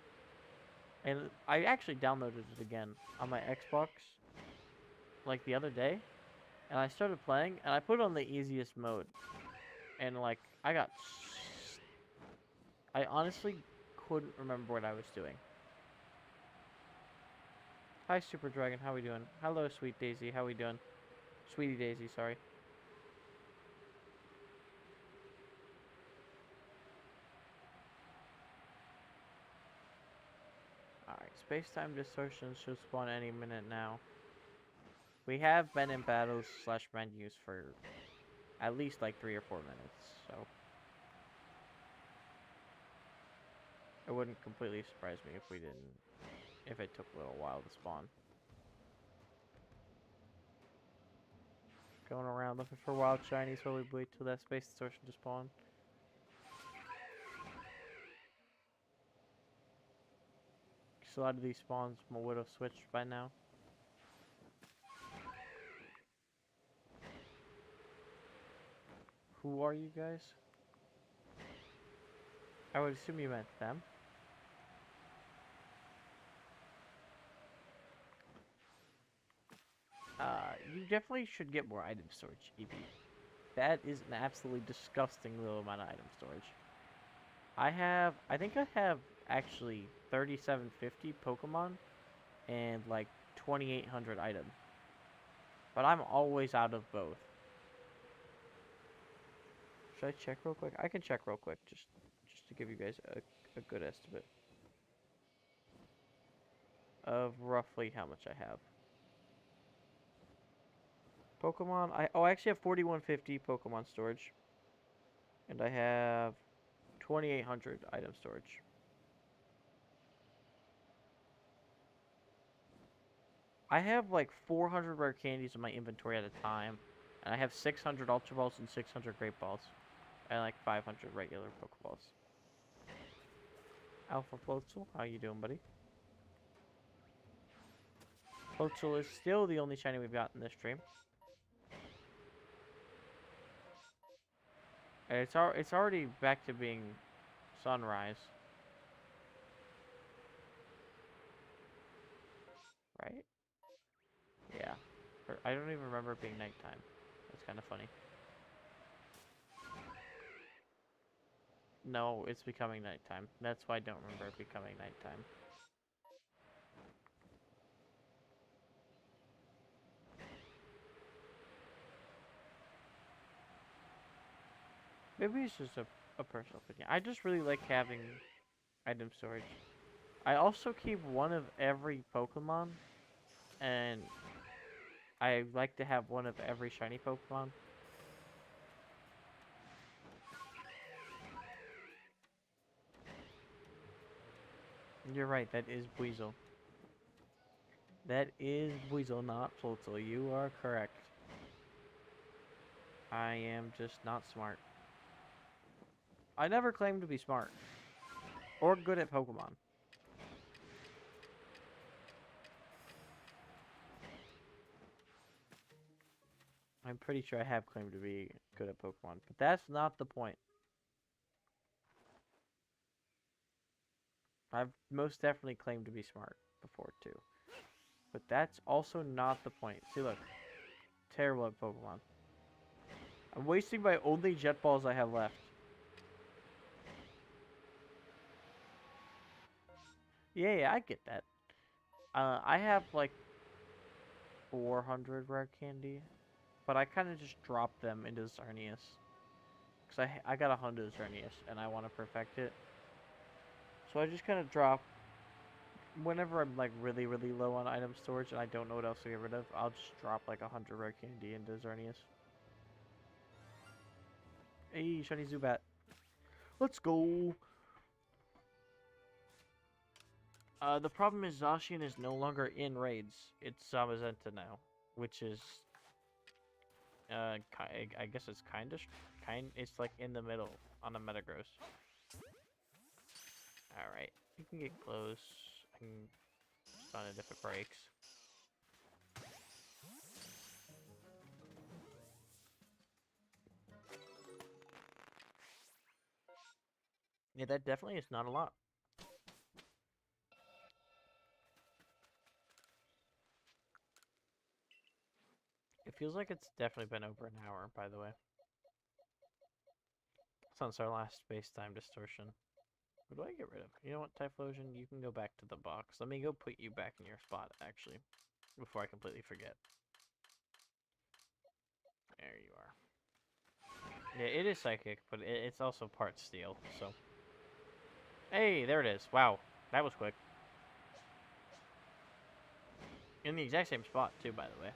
and I actually downloaded it again on my Xbox like the other day, and I started playing, and I put it on the easiest mode, and like I honestly couldn't remember what I was doing. Hi, Super Dragon. How we doing? Hello, Sweet Daisy. How we doing? Sweetie Daisy, sorry. Alright, space-time distortion should spawn any minute now. We have been in battles slash menus for at least like 3 or 4 minutes, so it wouldn't completely surprise me if it took a little while to spawn. Going around looking for wild shinies while we wait till that space distortion to spawn. So a lot of these spawns would have switched by now. Who are you guys? I would assume you meant them. You definitely should get more item storage, EB. That is an absolutely disgusting little amount of item storage. I think I have actually 3750 Pokemon and like 2800 items. But I'm always out of both. Should I check real quick? I can check real quick just to give you guys a good estimate of roughly how much I have. Pokemon, I actually have 4150 Pokemon storage. And I have 2800 item storage. I have like 400 rare candies in my inventory at a time. And I have 600 Ultra Balls and 600 Great Balls. And like 500 regular Pokeballs. Alpha Floatzel, how you doing, buddy? Floatzel is still the only shiny we've got in this stream. It's already back to being sunrise. Right? Yeah. I don't even remember it being nighttime. That's kind of funny. No, it's becoming nighttime. That's why I don't remember it becoming nighttime. Maybe it's just a personal opinion. I just really like having item storage. I also keep one of every Pokemon, and I like to have one of every shiny Pokemon. You're right, that is Weasel. That is Weasel, not Floatzel. You are correct. I am just not smart. I never claimed to be smart. Or good at Pokemon. I'm pretty sure I have claimed to be good at Pokemon, but that's not the point. I've most definitely claimed to be smart before, too. But that's also not the point. See, look. Terrible at Pokemon. I'm wasting my only Jet Balls I have left. Yeah, I get that. I have, like, 400 rare candy. But I kind of just dropped them into Xerneas. Because I got a Honda Xerneas, and I want to perfect it. So I just kind of drop, whenever I'm like really low on item storage and I don't know what else to get rid of, I'll just drop like 100 rare candy into Xerneas. Hey, shiny Zubat. Let's go. The problem is Zacian is no longer in raids. It's Zamazenta now, which is, I guess it's it's like in the middle on the Metagross. Alright, you can get close. I can stun it if it breaks. Yeah, that definitely is not a lot. It feels like it's definitely been over an hour, by the way. Since our last space-time distortion. What do I get rid of? You know what, Typhlosion? You can go back to the box. Let me go put you back in your spot, actually, before I completely forget. There you are. Yeah, it is psychic, but it's also part steel, so... Hey, there it is. Wow, that was quick. In the exact same spot, too, by the way.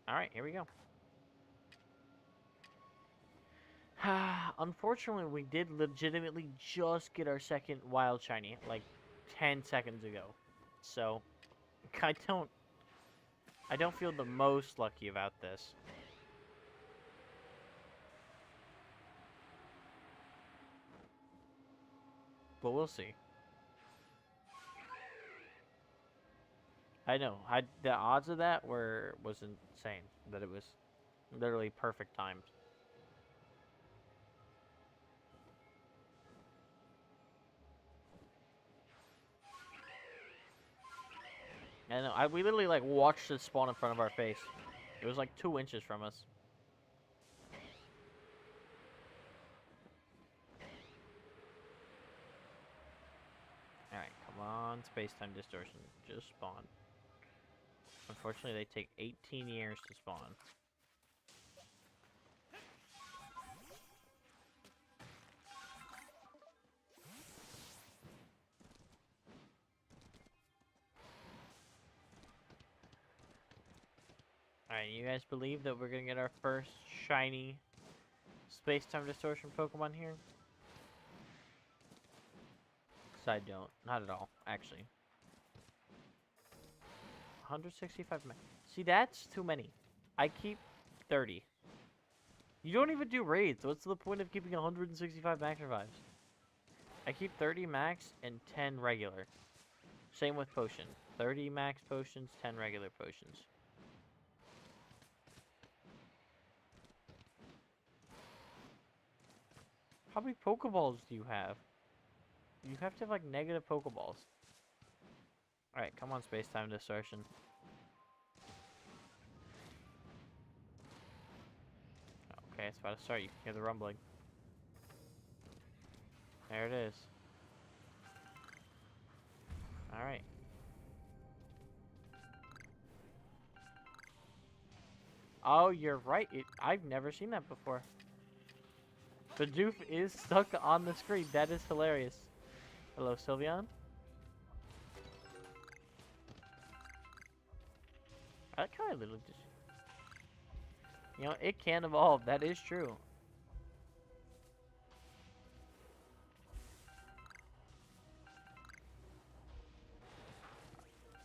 Alright, here we go. Unfortunately, we did legitimately just get our second wild shiny, like, 10 seconds ago. So, I don't feel the most lucky about this. But we'll see. I know. The odds of that was insane. That it was literally perfect timed. I know. We literally like watched it spawn in front of our face. It was like 2 inches from us. Alright, come on, space-time distortion. Just spawn. Unfortunately, they take 18 years to spawn. Alright, you guys believe that we're gonna get our first shiny space-time distortion Pokemon here? Because I don't. Not at all, actually. 165 max. See, that's too many. I keep 30. You don't even do raids. What's the point of keeping 165 max revives? I keep 30 max and 10 regular. Same with potion. 30 max potions, 10 regular potions. How many Pokeballs do you have? You have to have like negative Pokeballs. Alright, come on, space-time distortion. Okay, it's about to start. You can hear the rumbling. There it is. Alright. Oh, you're right. I've never seen that before. The doof is stuck on the screen. That is hilarious. Hello, Sylveon. I like how I literally just... You know, it can evolve. That is true.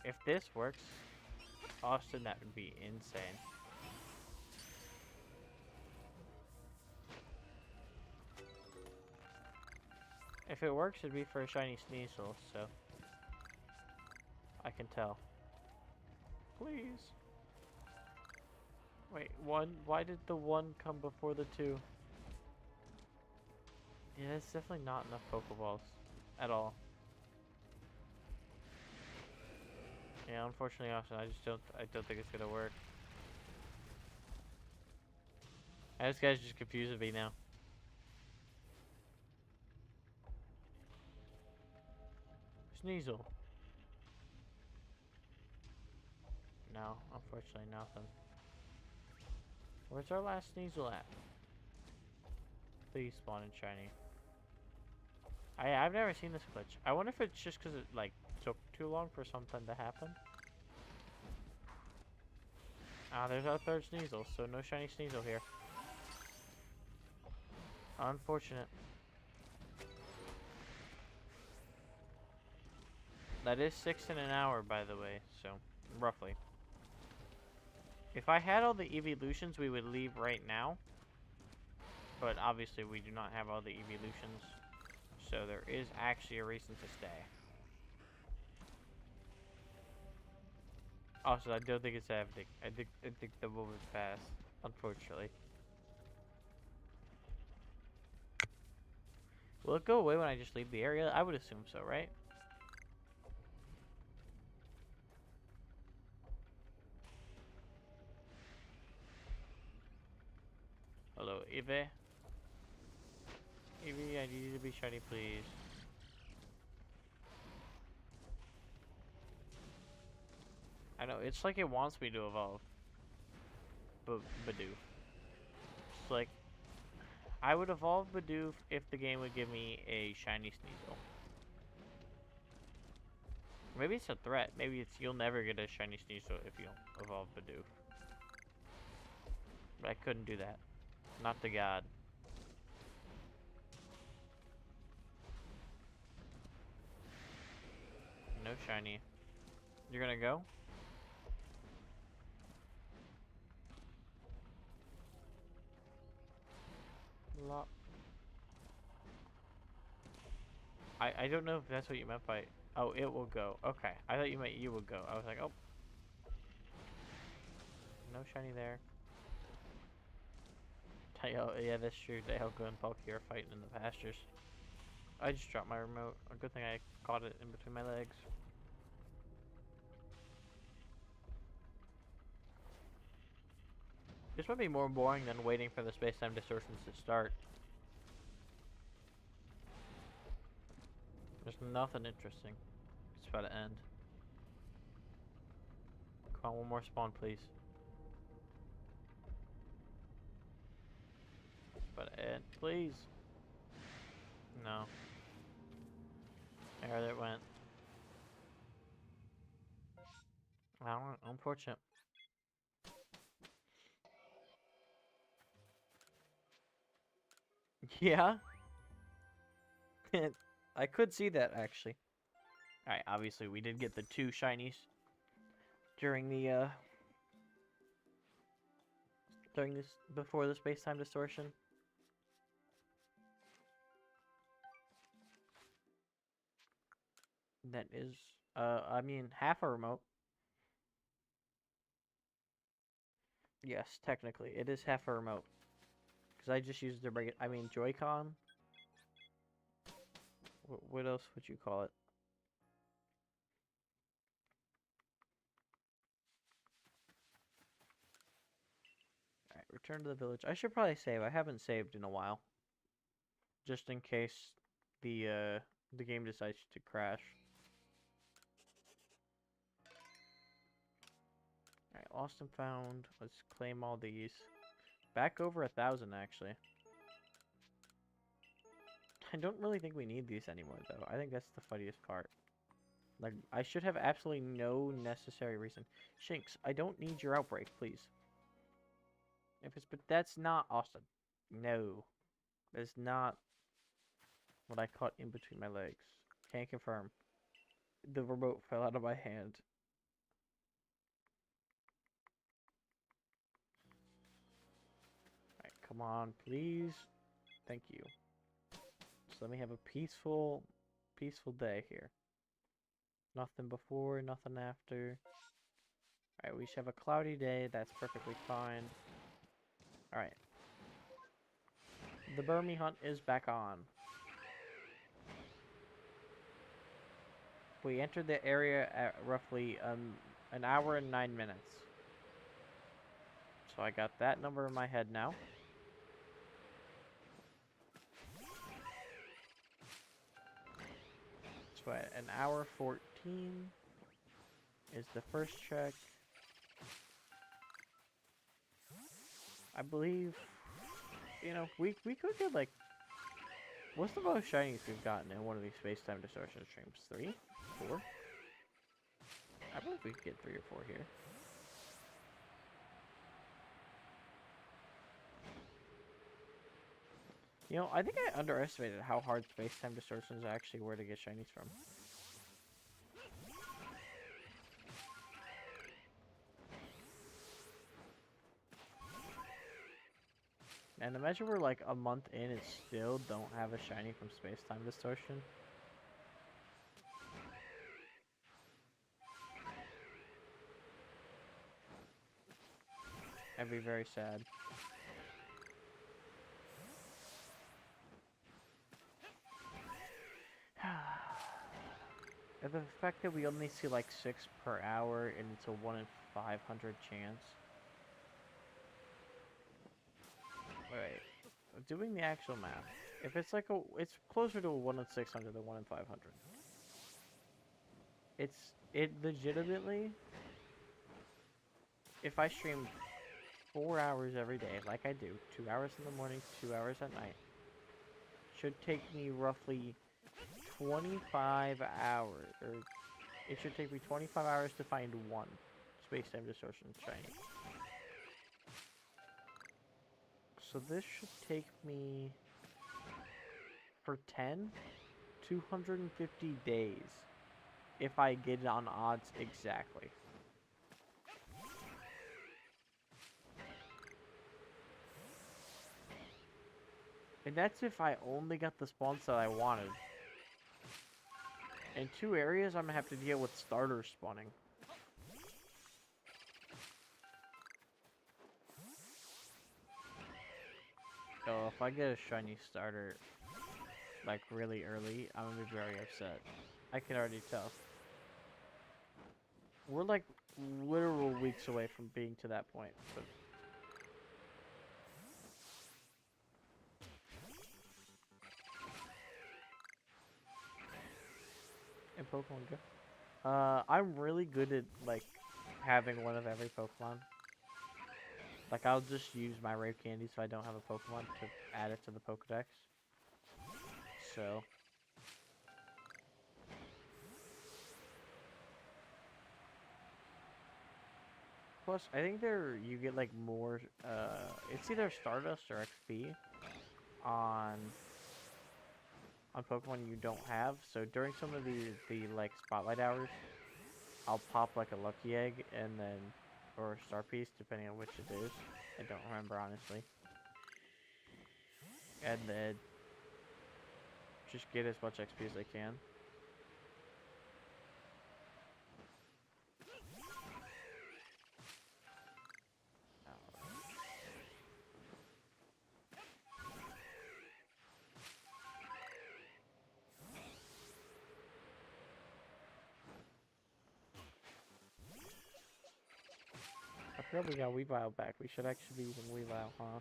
If this works, Austin, that would be insane. If it works, it'd be for a shiny Sneasel, so... I can tell. Please. Wait, 1? Why did the 1 come before the 2? Yeah, that's definitely not enough Pokeballs. At all. Yeah, unfortunately, Austin, I don't think it's gonna work. This guy's just confusing me now. Sneasel. No, unfortunately nothing. Where's our last Sneasel at? Please spawn in shiny. I've never seen this glitch. I wonder if it's just because it like took too long for something to happen. Ah, there's our third Sneasel, so no shiny Sneasel here. Unfortunate. That is 6 in an hour, by the way, so roughly. If I had all the evolutions, we would leave right now. But obviously, we do not have all the evolutions, so there is actually a reason to stay. Also, I don't think it's happening. I think the moment's passed, unfortunately. Will it go away when I just leave the area? I would assume so, right? Hello, Eve. Evie, I need you to be shiny, please. I know, it's like it wants me to evolve. Bidoof. It's like, I would evolve Bidoof if the game would give me a shiny Sneasel. Maybe it's a threat. Maybe it's you'll never get a shiny Sneasel if you don't evolve Bidoof. But I couldn't do that. Not the god. No shiny. You're gonna go? I don't know if that's what you meant by... Oh, it will go. Okay. I thought you meant you would go. I was like, oh. No shiny there. Oh, yeah, that's true. Dahelko and Palkia are fighting in the pastures. I just dropped my remote. A good thing I caught it in between my legs. This would be more boring than waiting for the space-time distortions to start. There's nothing interesting. It's about to end. Come on, one more spawn, please. It's about to end, please. No. There it went. Well, unfortunate. Yeah. I could see that, actually. Alright, obviously we did get the 2 shinies during the, before the space-time distortion. That is, I mean, half a remote. Yes, technically, it is half a remote. Because I just used the regular, I mean, Joy-Con. What else would you call it? Alright, return to the village. I should probably save. I haven't saved in a while. Just in case the game decides to crash. Alright, lost and found. Let's claim all these. Back over 1,000, actually. I don't really think we need these anymore, though. I think that's the funniest part. Like, I should have absolutely no necessary reason. Shinx, I don't need your outbreak, please. If it's, but that's not Austin. No. That's not what I caught in between my legs. Can't confirm. The remote fell out of my hand. Alright, come on, please. Thank you. So let me have a peaceful day here. Nothing before, nothing after. Alright, we should have a cloudy day. That's perfectly fine. Alright. The Burmy hunt is back on. We entered the area at roughly an hour and 9 minutes. So I got that number in my head now. So at an hour 14 is the first check. I believe, you know, we could get like, what's the most shinies we've gotten in one of these space-time distortion streams? 3? 4? I believe we could get 3 or 4 here. You know, I think I underestimated how hard space-time distortions actually were to get shinies from. And imagine we're like a month in and still don't have a shiny from space-time distortion. I'd be very sad. And the fact that we only see like 6 per hour and it's a 1 in 500 chance. Wait, doing the actual math. If it's like it's closer to a 1 in 600 than 1 in 500. It legitimately, if I stream 4 hours every day, like I do, 2 hours in the morning, 2 hours at night, should take me roughly 25 hours, or it should take me 25 hours to find one space-time distortion shiny. So this should take me, for 10, 250 days, if I get it on odds exactly. And that's if I only got the spawns that I wanted. In 2 areas, I'm gonna have to deal with starters spawning. So if I get a shiny starter, like really early, I'm gonna be very upset. I can already tell. We're like literal weeks away from being to that point. But in Pokemon Go, I'm really good at like having one of every Pokemon. Like I'll just use my rare candy so I don't have a Pokemon to add it to the Pokedex. So plus, I think you get like more, it's either Stardust or XP on Pokemon you don't have. So during some of the like spotlight hours, I'll pop like a lucky egg and then, or a star piece, depending on which it is. I don't remember honestly. And then just get as much XP as I can. I forgot we got Weavile back. We should actually be using Weavile, huh?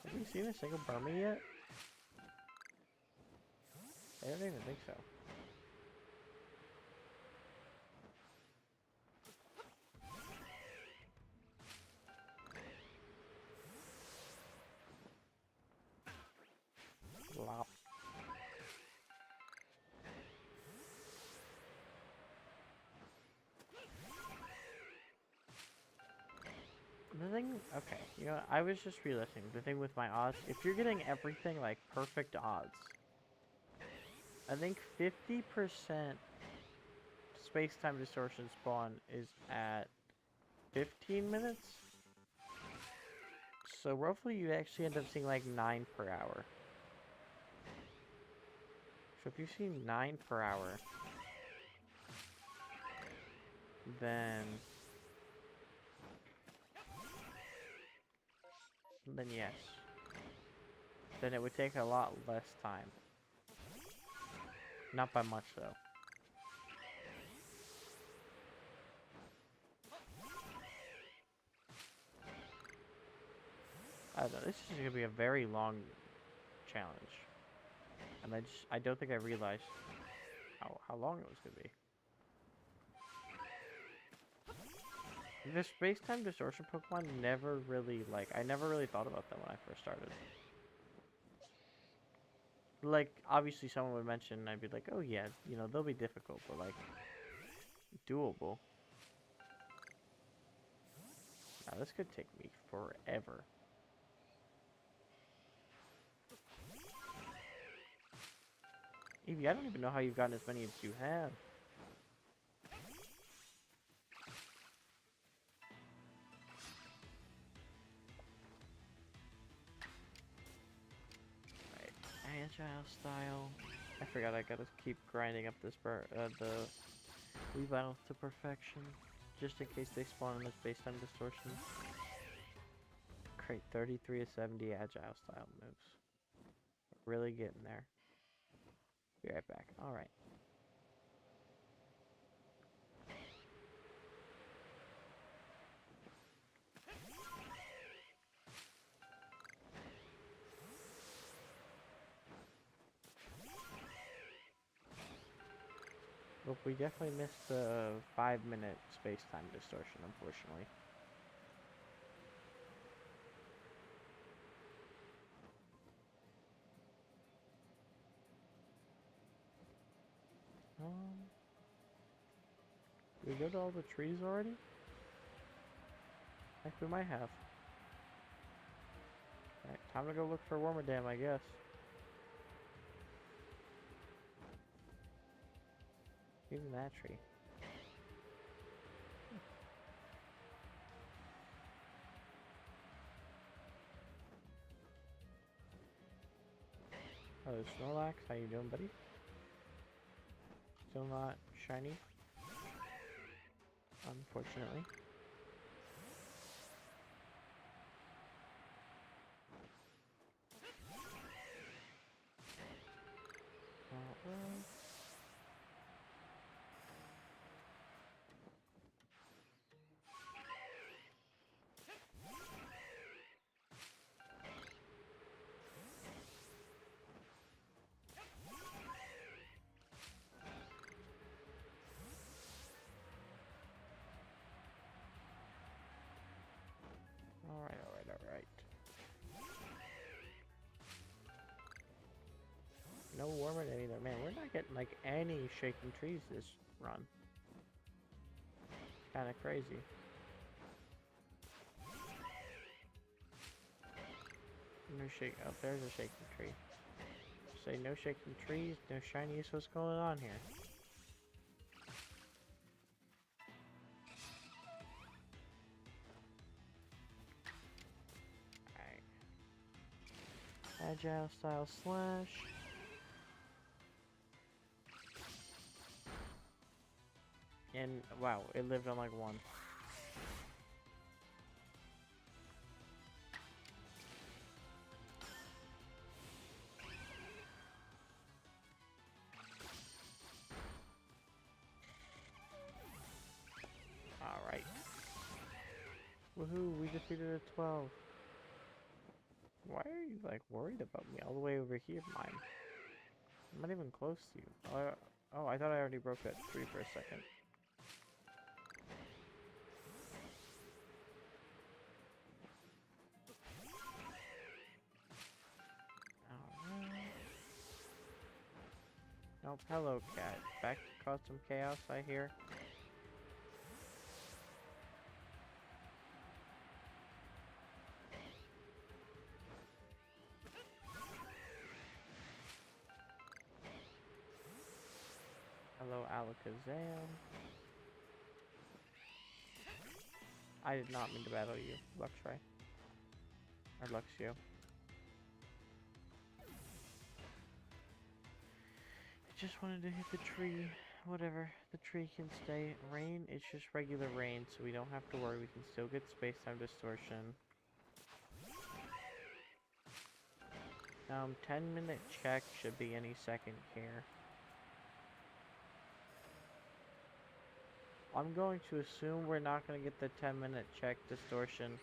Have we seen a single Burmy yet? I don't even think so. Lop. The thing, okay, you know, I was just realizing, the thing with my odds, if you're getting everything, like, perfect odds, I think 50% space-time distortion spawn is at 15 minutes? So roughly you actually end up seeing, like, 9 per hour. So if you see 9 per hour, then yes. Then it would take a lot less time. Not by much, though. I don't know, this is gonna be a very long challenge. And I don't think I realized how long it was gonna be. The space-time distortion Pokemon never really, like, I never really thought about them when I first started. Like, obviously someone would mention, and I'd be like, oh yeah, you know, they'll be difficult, but, like, doable. Now, this could take me forever. Evie, I don't even know how you've gotten as many as you have. Right, agile style. I forgot I gotta keep grinding up this the Weavile to perfection, just in case they spawn in the space-time distortion. Great, 33 of 70 agile style moves. Really getting there. Be right back. Alright. Well, we definitely missed the 5-minute space-time distortion, unfortunately. Did we go to all the trees already? I think we might have. Alright, time to go look for Wormadam, I guess. Even that tree. Oh, Snorlax, how you doing, buddy? Still not shiny, unfortunately. Alright. No Wormadam either. Man, we're not getting like any shaking trees this run. Kinda crazy. No shake. Oh, there's a shaking tree. Say no shaking trees, no shinies. What's going on here? Alright. Agile style slash. And wow, it lived on like one. Alright. Woohoo, we defeated a 12. Why are you like worried about me all the way over here, mime? I'm not even close to you. Oh, I thought I already broke that tree for a second. Alright. Nope, hello cat. Back to cause some chaos, I hear. Hello, Alakazam. I did not mean to battle you, Luxray. Or Luxio. I just wanted to hit the tree. Whatever, the tree can stay. Rain, it's just regular rain, so we don't have to worry. We can still get space-time distortion. 10-minute check should be any second here. I'm going to assume we're not going to get the 10-minute check distortion.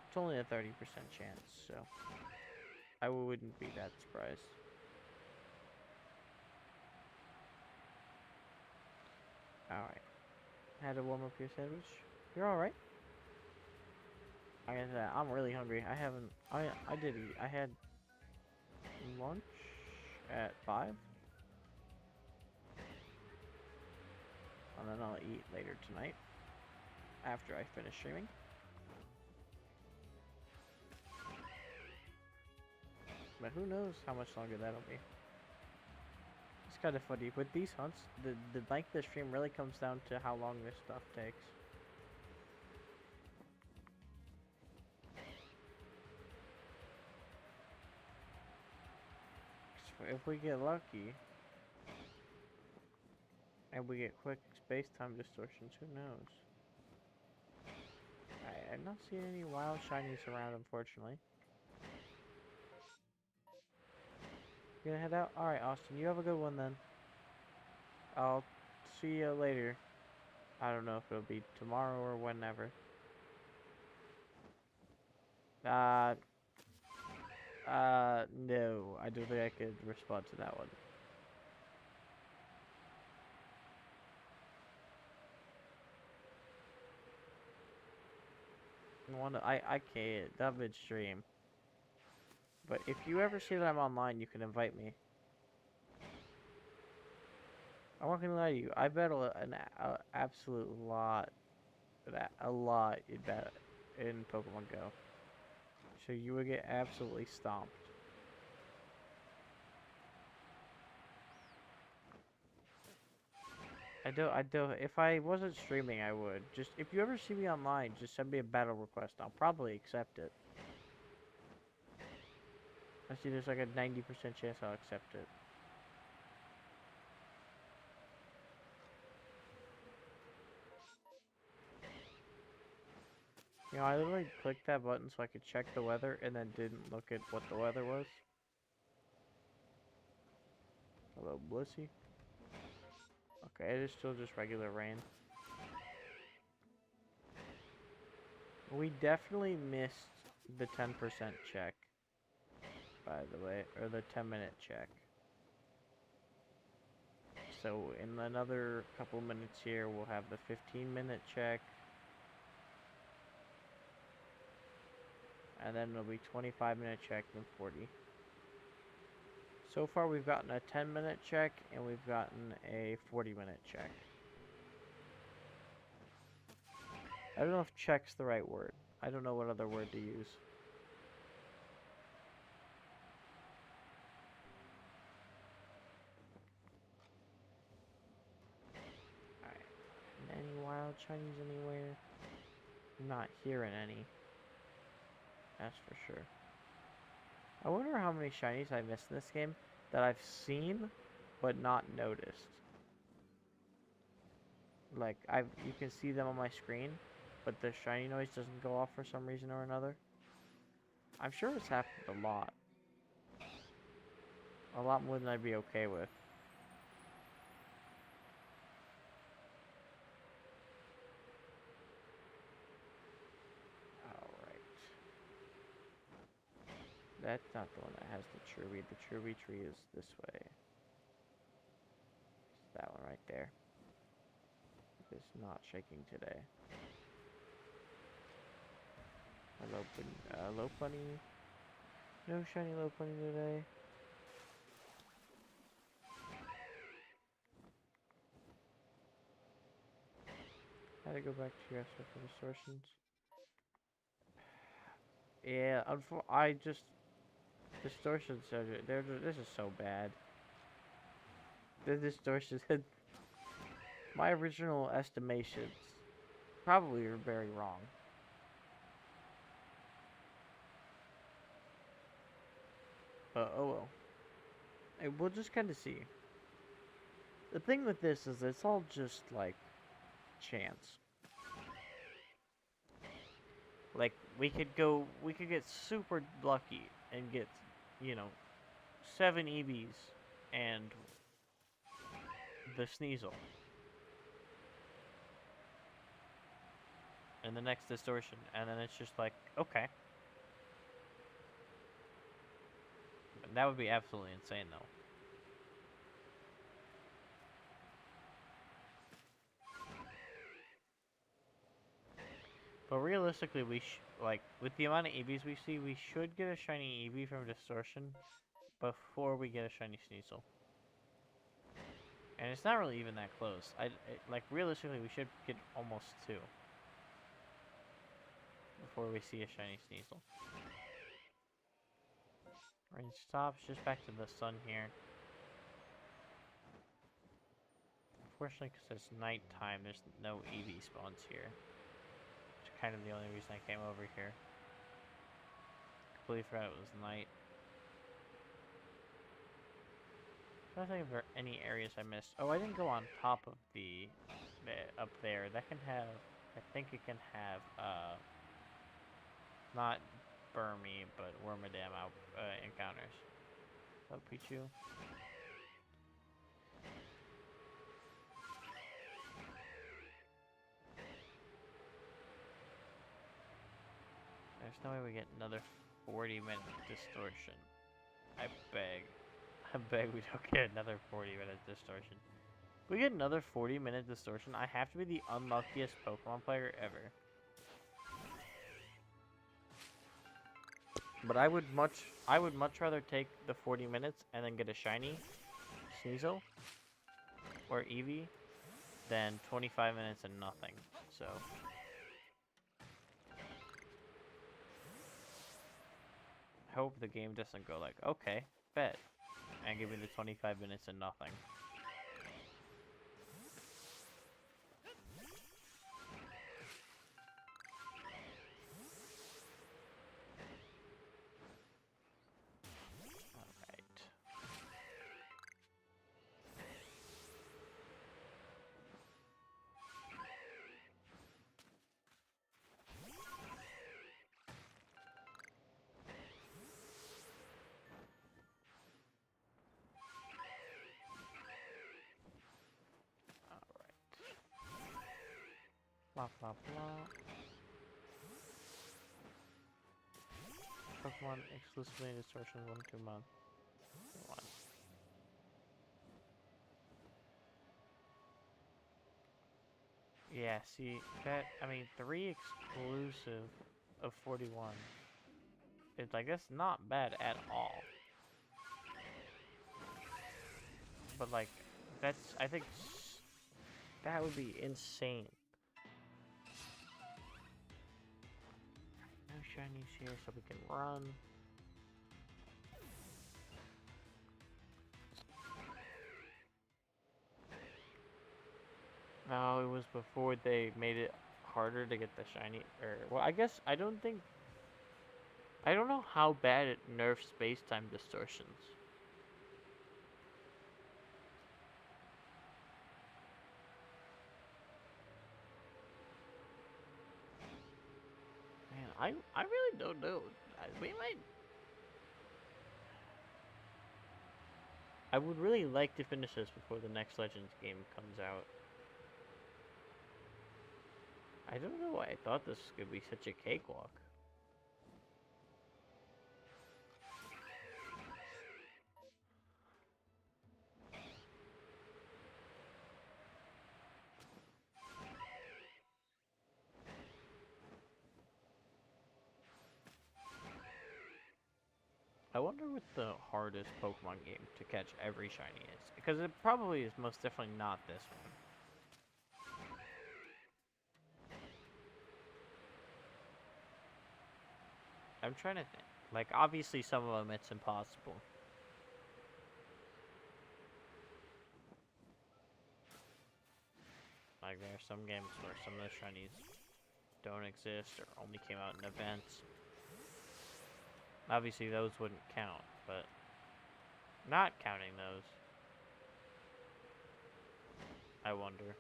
It's only a 30% chance, so I wouldn't be that surprised. Alright. Had to warm up your sandwich. You're alright. Like I said, I'm really hungry. I did eat. I had lunch at 5. And then I'll eat later tonight. After I finish streaming. But who knows how much longer that'll be. It's kind of funny. With these hunts, the length of the stream really comes down to how long this stuff takes. If we get lucky, and we get quick space-time distortions, who knows? I'm not seeing any wild shinies around, unfortunately. You gonna head out? Alright, Austin, you have a good one then. I'll see you later. I don't know if it'll be tomorrow or whenever. No. I don't think I could respond to that one. I can't. That midstream. But if you ever see that I'm online, you can invite me. I'm not gonna lie to you. I bet an absolute lot, a lot in Pokemon Go. So you would get absolutely stomped. I don't. If I wasn't streaming, I would. Just if you ever see me online, just send me a battle request. I'll probably accept it. I see there's like a 90% chance I'll accept it. You know, I literally clicked that button so I could check the weather and then didn't look at what the weather was. Hello, Blissey. Okay, it is still just regular rain. We definitely missed the 10% check, by the way, or the 10-minute check. So in another couple minutes here, we'll have the 15-minute check. And then it'll be 25-minute check and 40. So far we've gotten a 10-minute check and we've gotten a 40-minute check. I don't know if check's the right word. I don't know what other word to use. Alright. Any wild Chinese anywhere? I'm not hearing any. That's for sure. I wonder how many shinies I missed in this game that I've seen but not noticed. Like, you can see them on my screen, but the shiny noise doesn't go off for some reason or another. I'm sure it's happened a lot. A lot more than I'd be okay with. Alright. That's not the one that has the Cherubi. The Cherubi tree is this way. It's that one right there. It's not shaking today. Hello, bunny. No shiny low bunny today. Had to go back to your for distortions. Yeah, distortions are this is so bad. The distortions my original estimations probably are very wrong. But oh well. We'll just kind of see. The thing with this is it's all just like chance. Like we could get super lucky and get, you know, 7 EVs and the Sneasel. And the next distortion, and then it's just like, okay. That would be absolutely insane, though. But realistically, like, with the amount of EVs we see, we should get a shiny EV from Distortion before we get a shiny Sneasel. And it's not really even that close. Like, realistically, we should get almost 2 before we see a shiny Sneasel. Rain stops, just back to the sun here. Unfortunately, because it's nighttime, there's no EV spawns here. Which is kind of the only reason I came over here. Completely forgot it was night. I don't think if there are any areas I missed. Oh, I didn't go on top of the up there. That can have, I think it can have, not Burmy, but Wormadam encounters. What's up, Pichu? There's no way we get another 40-minute distortion. I beg. I beg we don't get another 40-minute distortion. If we get another 40-minute distortion, I have to be the unluckiest Pokemon player ever. But I would much rather take the 40 minutes and then get a shiny Sneasel or Eevee than 25 minutes and nothing. So I hope the game doesn't go like, okay, bet, and give me the 25 minutes and nothing. Blah, blah, blah. Pokemon exclusively in Distortion 1-2 month. One. Yeah, see, that, I mean, 3 exclusive of 41. It's, I guess, not bad at all. But, like, that's, I think, that would be insane. No shinies here, so we can run. No, it was before they made it harder to get the shiny, or, well, I guess, I don't know how bad it nerfs space-time distortions. Man, I really don't know. We might... I would really like to finish this before the next Legends game comes out. I don't know why I thought this was going to be such a cakewalk. I wonder what the hardest Pokemon game to catch every shiny is. Because it probably is most definitely not this one. I'm trying to think. Like, obviously some of them it's impossible. Like, there are some games where some of the shinies don't exist or only came out in events. Obviously those wouldn't count, but not counting those, I wonder.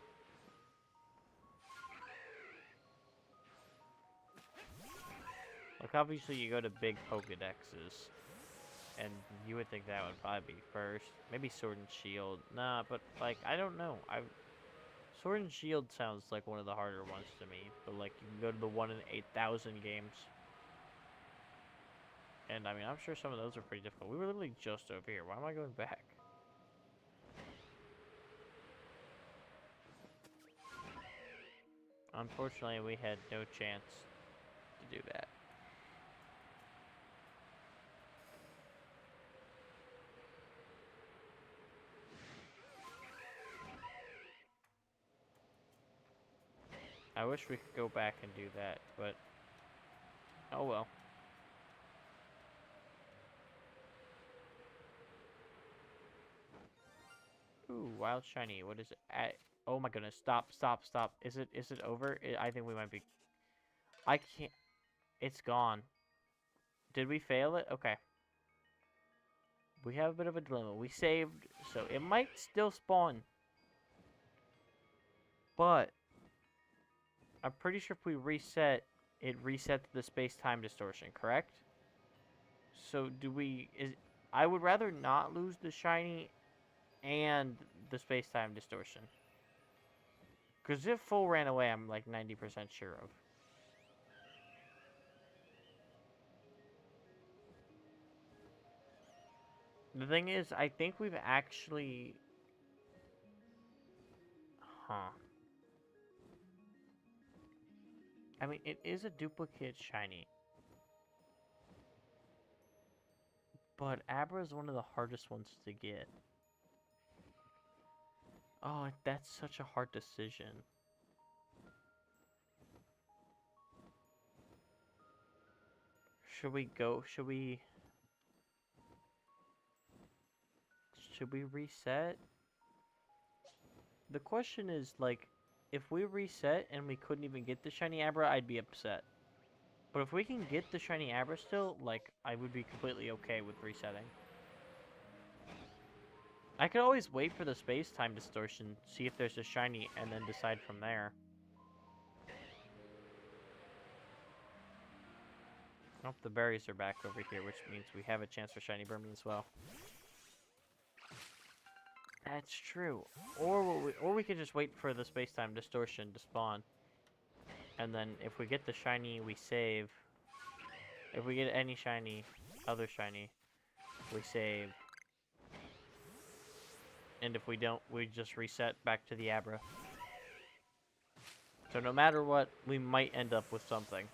Like, obviously you go to big Pokedexes, and you would think that would probably be first. Maybe Sword and Shield. Nah, but, like, I don't know. Sword and Shield sounds like one of the harder ones to me, but, like, you can go to the 1 in 8,000 games. And, I mean, I'm sure some of those are pretty difficult. We were literally just over here. Why am I going back? Unfortunately, we had no chance to do that. I wish we could go back and do that, but oh well. Ooh, wild shiny. What is it? Oh my goodness! Stop! Stop! Stop! Is it over? I think we might be. I can't. It's gone. Did we fail it? Okay. We have a bit of a dilemma. We saved, so it might still spawn. But I'm pretty sure if we reset, it resets the space-time distortion, correct? So do we... I would rather not lose the shiny and the space-time distortion. Because if full ran away, I'm like 90% sure of. The thing is, I think we've actually... Huh. I mean, it is a duplicate shiny. But Abra is one of the hardest ones to get. Oh, that's such a hard decision. Should we go? Should we reset? The question is, like, if we reset and we couldn't even get the shiny Abra, I'd be upset. But if we can get the shiny Abra still, like, I would be completely okay with resetting. I could always wait for the space-time distortion, see if there's a shiny, and then decide from there. Oh, the berries are back over here, which means we have a chance for shiny Burmy as well. That's true. Or we could just wait for the space-time distortion to spawn. And then if we get the shiny, we save. If we get any shiny, other shiny, we save. And if we don't, we just reset back to the Abra. So no matter what, we might end up with something.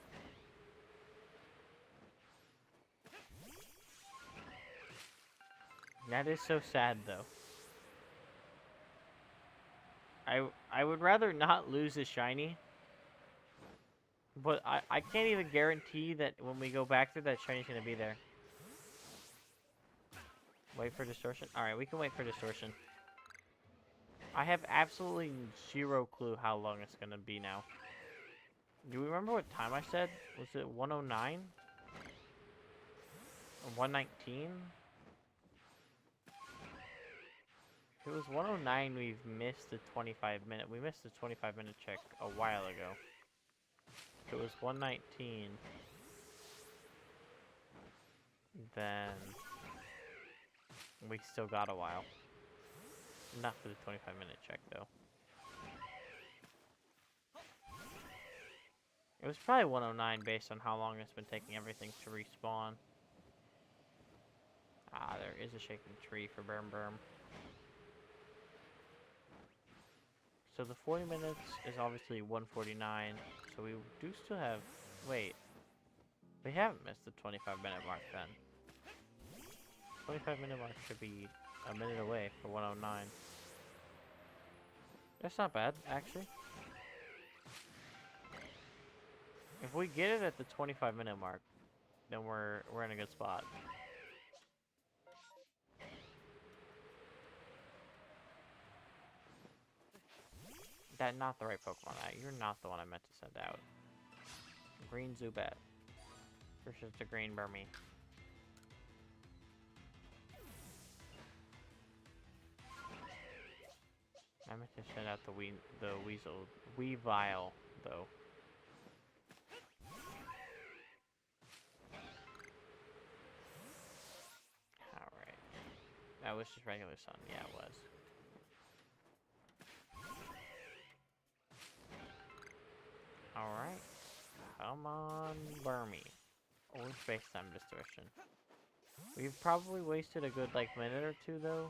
That is so sad, though. I would rather not lose a shiny. But I can't even guarantee that when we go back there, that shiny's gonna be there. Wait for distortion? Alright, we can wait for distortion. I have absolutely zero clue how long it's gonna be now. Do you remember what time I said? Was it 109? Or 119? If it was 109, we've missed the 25-minute. We missed the 25-minute check a while ago. If it was 119, then we still got a while. Not for the 25-minute check, though. It was probably 109 based on how long it's been taking everything to respawn. Ah, there is a shaking tree for Berm Berm. So the 40 minutes is obviously 149, so we do still have... Wait. We haven't missed the 25-minute mark then. 25-minute mark should be a minute away for 109. That's not bad, actually. If we get it at the 25-minute mark, then we're in a good spot. That's not the right Pokemon. You're not the one I meant to send out. Green Zubat versus the green Burmy. I meant to send out the Weavile, though. Alright. That was just regular sun. Yeah, it was. Alright. Come on, Burmy. Or space-time distortion. We've probably wasted a good, like, minute or two, though.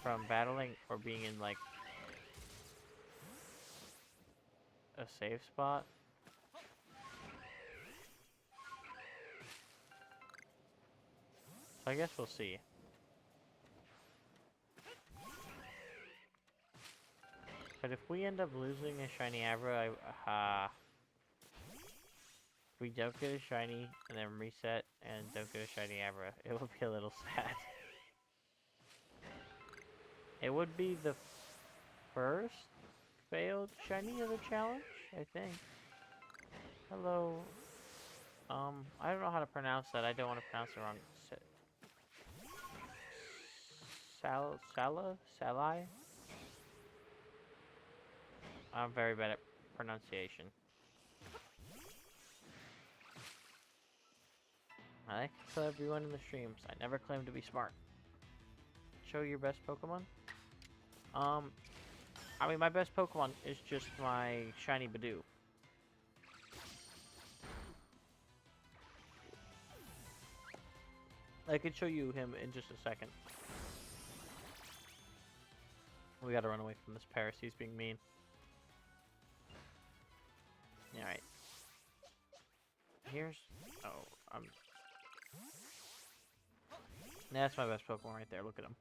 From battling or being in, like, a safe spot. So I guess we'll see. But if we end up losing a shiny Abra, if we don't get a shiny and then reset and don't get a shiny Abra, it will be a little sad. It would be the first failed shiny of the challenge, I think. Hello. I don't know how to pronounce that. I don't want to pronounce it wrong. Salai? I'm very bad at pronunciation. I like to tell everyone in the streams, I never claim to be smart. Show your best Pokemon? I mean, my best Pokemon is just my shiny Bidoof. I could show you him in just a second. We gotta run away from this Paris, he's being mean. Alright. Here's... Oh, that's my best Pokemon right there, look at him.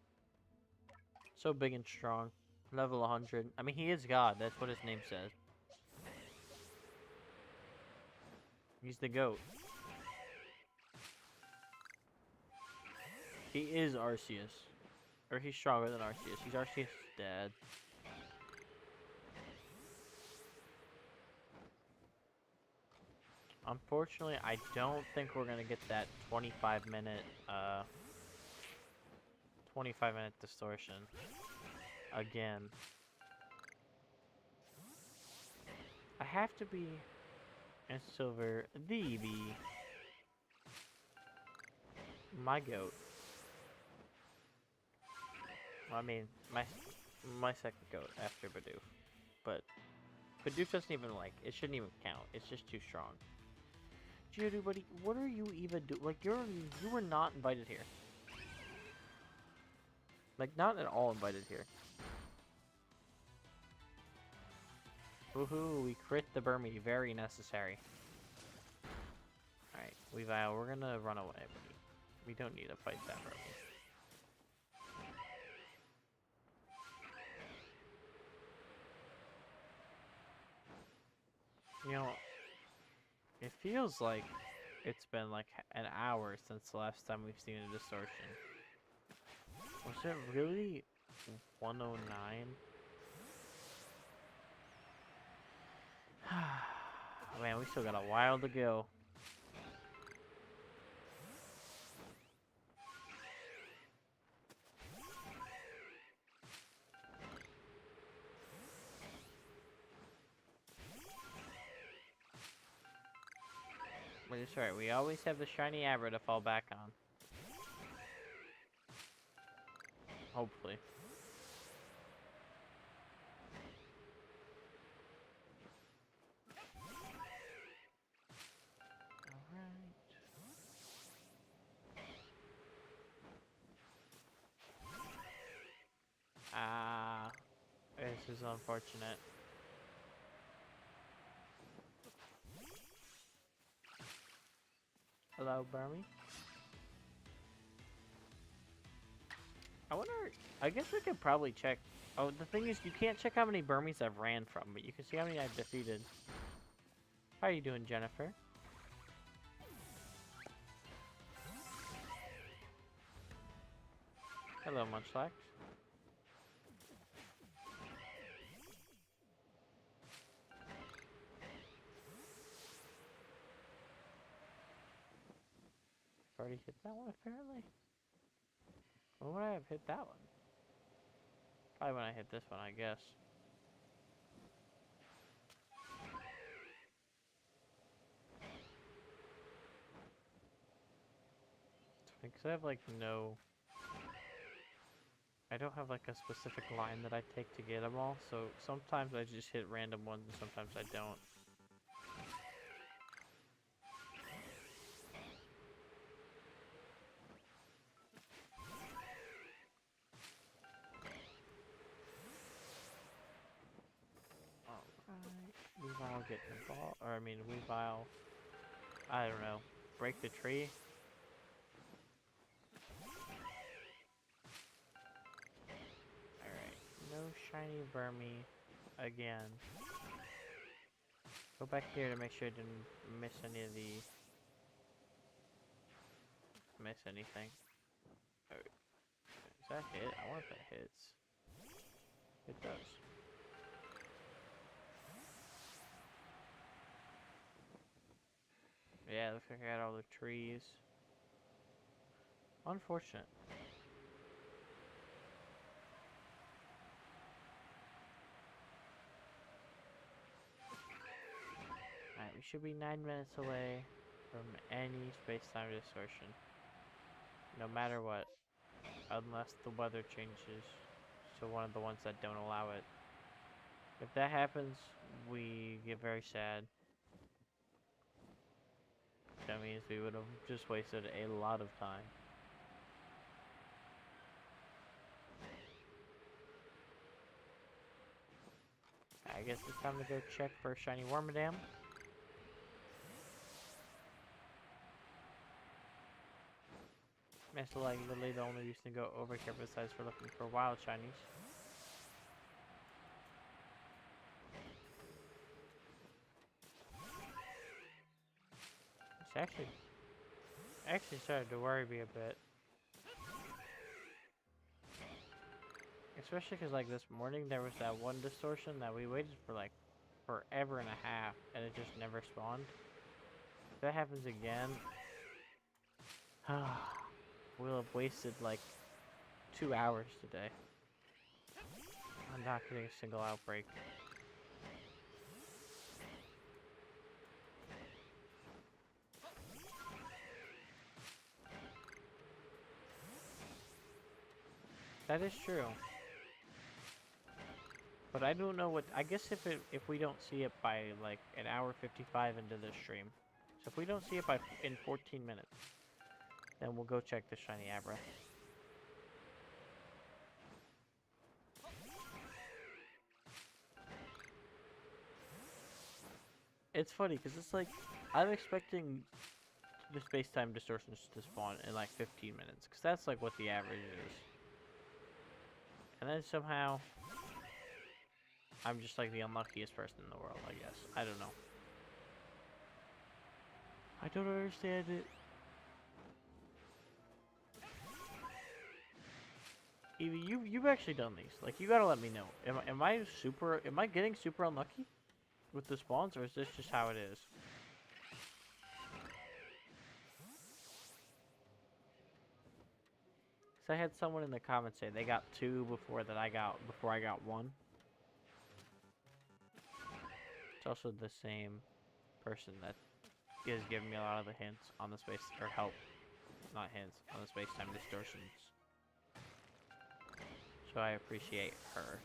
So big and strong. Level 100. I mean, he is God, that's what his name says. He's the GOAT. He is Arceus. Or he's stronger than Arceus. He's Arceus' dad. Unfortunately, I don't think we're gonna get that 25-minute distortion again. I have to be in silver the my goat. Well, I mean, my second goat after Bidoof. But Bidoof doesn't even it shouldn't even count. It's just too strong. Geodude, buddy, what are you even doing? Like, you were not invited here. Like, not at all invited here. Woohoo, we crit the Burmy. Very necessary. Alright, Weavile, we're gonna run away, buddy. We don't need to fight that Burmy. You know, it feels like it's been like an hour since the last time we've seen a distortion. Was it really 109? Man, we still got a while to go. But it's alright, we always have the shiny Abra to fall back on. Hopefully. This is unfortunate. Hello, Burmy. I wonder, I guess we could probably check. Oh, the thing is, you can't check how many Burmies I've ran from, but you can see how many I've defeated. How are you doing, Jennifer? Hello, Munchlax. Already hit that one, apparently. When would I have hit that one? Probably when I hit this one, I guess. Because I have like no... I don't have like a specific line that I take to get them all, so sometimes I just hit random ones and sometimes I don't. Weavile get involved, or I mean Weavile, I don't know, break the tree? Alright, no shiny Burmy again. Go back here to make sure I didn't miss any of the... miss anything. Oh, does that hit? I wonder if that hits. It does. Yeah, looks like I got all the trees. Unfortunate. Alright, we should be 9 minutes away. from any space-time distortion. No matter what. Unless the weather changes to one of the ones that don't allow it. If that happens, we get very sad. That means we would have just wasted a lot of time. I guess it's time to go check for shiny Wormadam. It's like literally the only reason to go over here besides for looking for wild shinies. It's actually started to worry me a bit. Especially because like this morning there was that one distortion that we waited for like forever and a half and it just never spawned. If that happens again, we'll have wasted like 2 hours today. I'm not getting a single outbreak. That is true. But I don't know what, I guess if we don't see it by like an hour 55 into this stream. So if we don't see it in 14 minutes, then we'll go check the shiny Abra. It's funny because it's like I'm expecting the space-time distortions to spawn in like 15 minutes because that's like what the average is. And then somehow I'm just like the unluckiest person in the world, I guess. I don't know. I don't understand it. Evie, you've actually done these. Like, you gotta let me know. Am I getting super unlucky with the spawns, or is this just how it is? Cause I had someone in the comments say they got 2 before I got 1. It's also the same person that is giving me a lot of the hints on the space, or help, not hints, on the space-time distortions. So I appreciate her.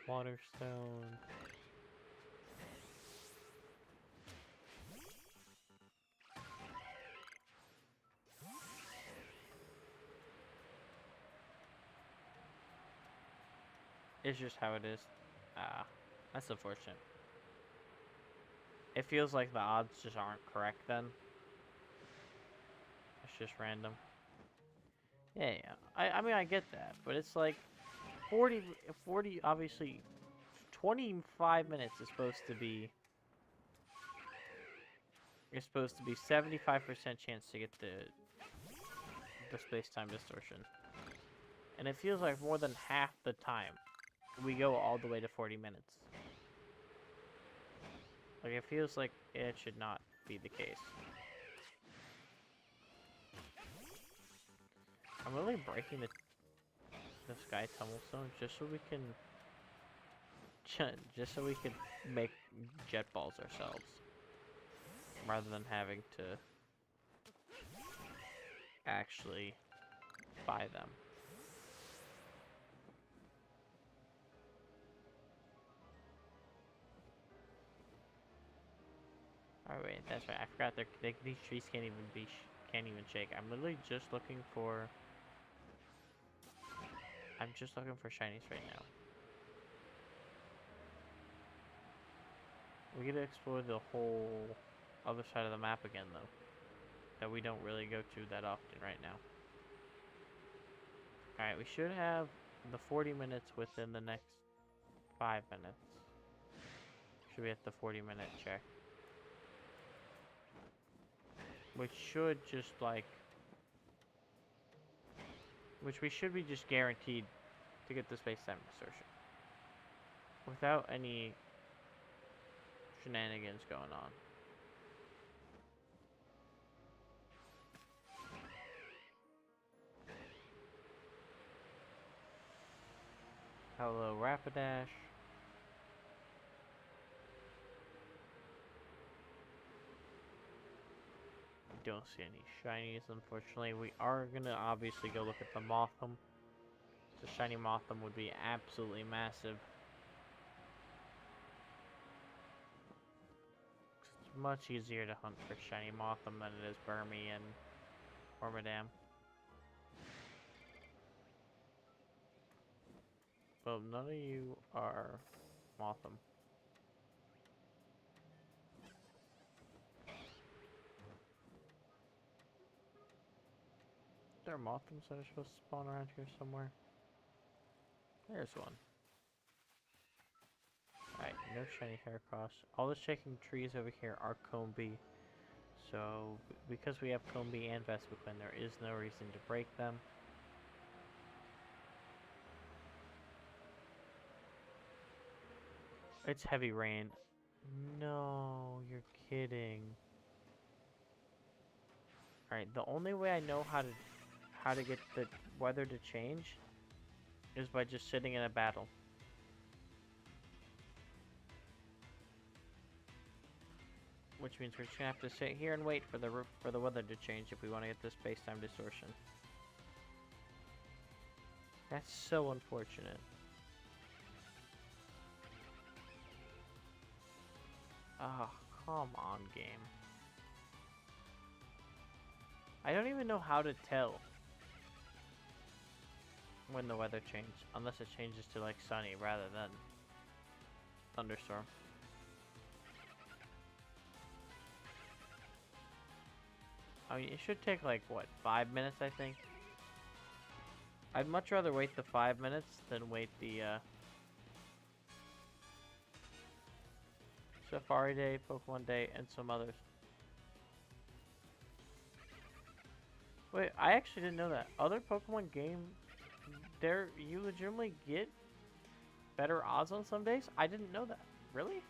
Waterstone. It's just how it is. That's unfortunate. It feels like the odds just aren't correct then. It's just random. Yeah. I mean, I get that, but it's like 40, obviously 25 minutes is supposed to be 75% chance to get the space-time distortion. And it feels like more than half the time we go all the way to 40 minutes. Like, it feels like it should not be the case. I'm really breaking the sky tumblestone just so we can make jet balls ourselves rather than having to actually buy them. Oh wait, that's right. I forgot these trees can't even shake. I'm literally just looking for. I'm just looking for shinies right now. We get to explore the whole other side of the map again, though. That we don't really go to that often right now. Alright, we should have the 40 minutes within the next 5 minutes. Should be at the 40-minute check. Which should just like... Which we should be just guaranteed to get the space-time distortion. Without any shenanigans going on. Hello, Rapidash. don't see any shinies, unfortunately. We are gonna obviously go look at the Motham. The shiny Motham would be absolutely massive. It's much easier to hunt for shiny Motham than it is Burmy and Wormadam. Well, none of you are Motham. There are Mothams that are supposed to spawn around here somewhere. There's one. Alright, no shiny Heracross. All the shaking trees over here are Combi. So, because we have Combi and Vespiquen, there is no reason to break them. It's heavy rain. No, you're kidding. Alright, the only way I know how to get the weather to change is by just sitting in a battle. Which means we're just gonna have to sit here and wait for the weather to change if we want to get this space-time distortion. That's so unfortunate. Ah, come on, game. I don't even know how to tell when the weather changes, unless it changes to like sunny rather than thunderstorm. I mean, it should take like, what, 5 minutes, I think? I'd much rather wait the 5 minutes than wait the, Safari Day, Pokemon Day, and some others. Wait, I actually didn't know that. Other Pokemon game, you legitimately get better odds on some days? I didn't know that. Really?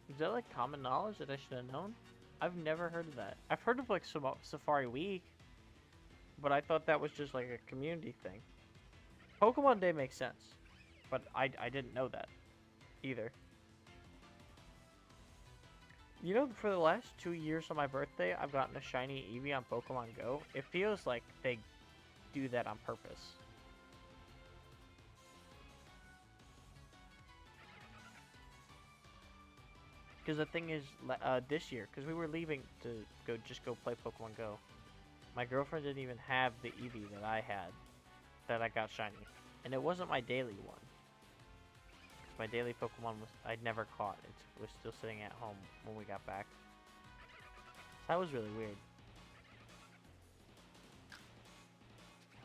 Is that like common knowledge that I should have known? I've never heard of that. I've heard of like Safari Week, but I thought that was just like a community thing. Pokemon Day makes sense, but I didn't know that either. You know, for the last 2 years on my birthday, I've gotten a shiny Eevee on Pokemon Go. It feels like they do that on purpose. Because the thing is, this year, because we were leaving to go play Pokemon Go, my girlfriend didn't even have the Eevee that I had, that I got shiny. And it wasn't my daily one. Because my daily Pokemon I'd never caught. It was still sitting at home when we got back. So that was really weird.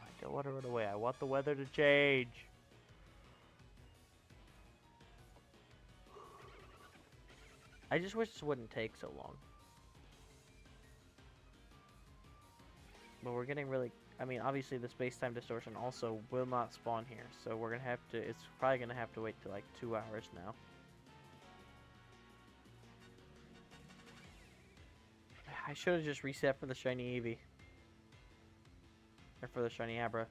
I don't want to run away. I want the weather to change. I just wish this wouldn't take so long. But we're getting really... I mean, obviously the space-time distortion also will not spawn here. So we're going to have to... It's probably going to have to wait till like 2 hours now. I should have just reset for the shiny Eevee. Or for the shiny Abra.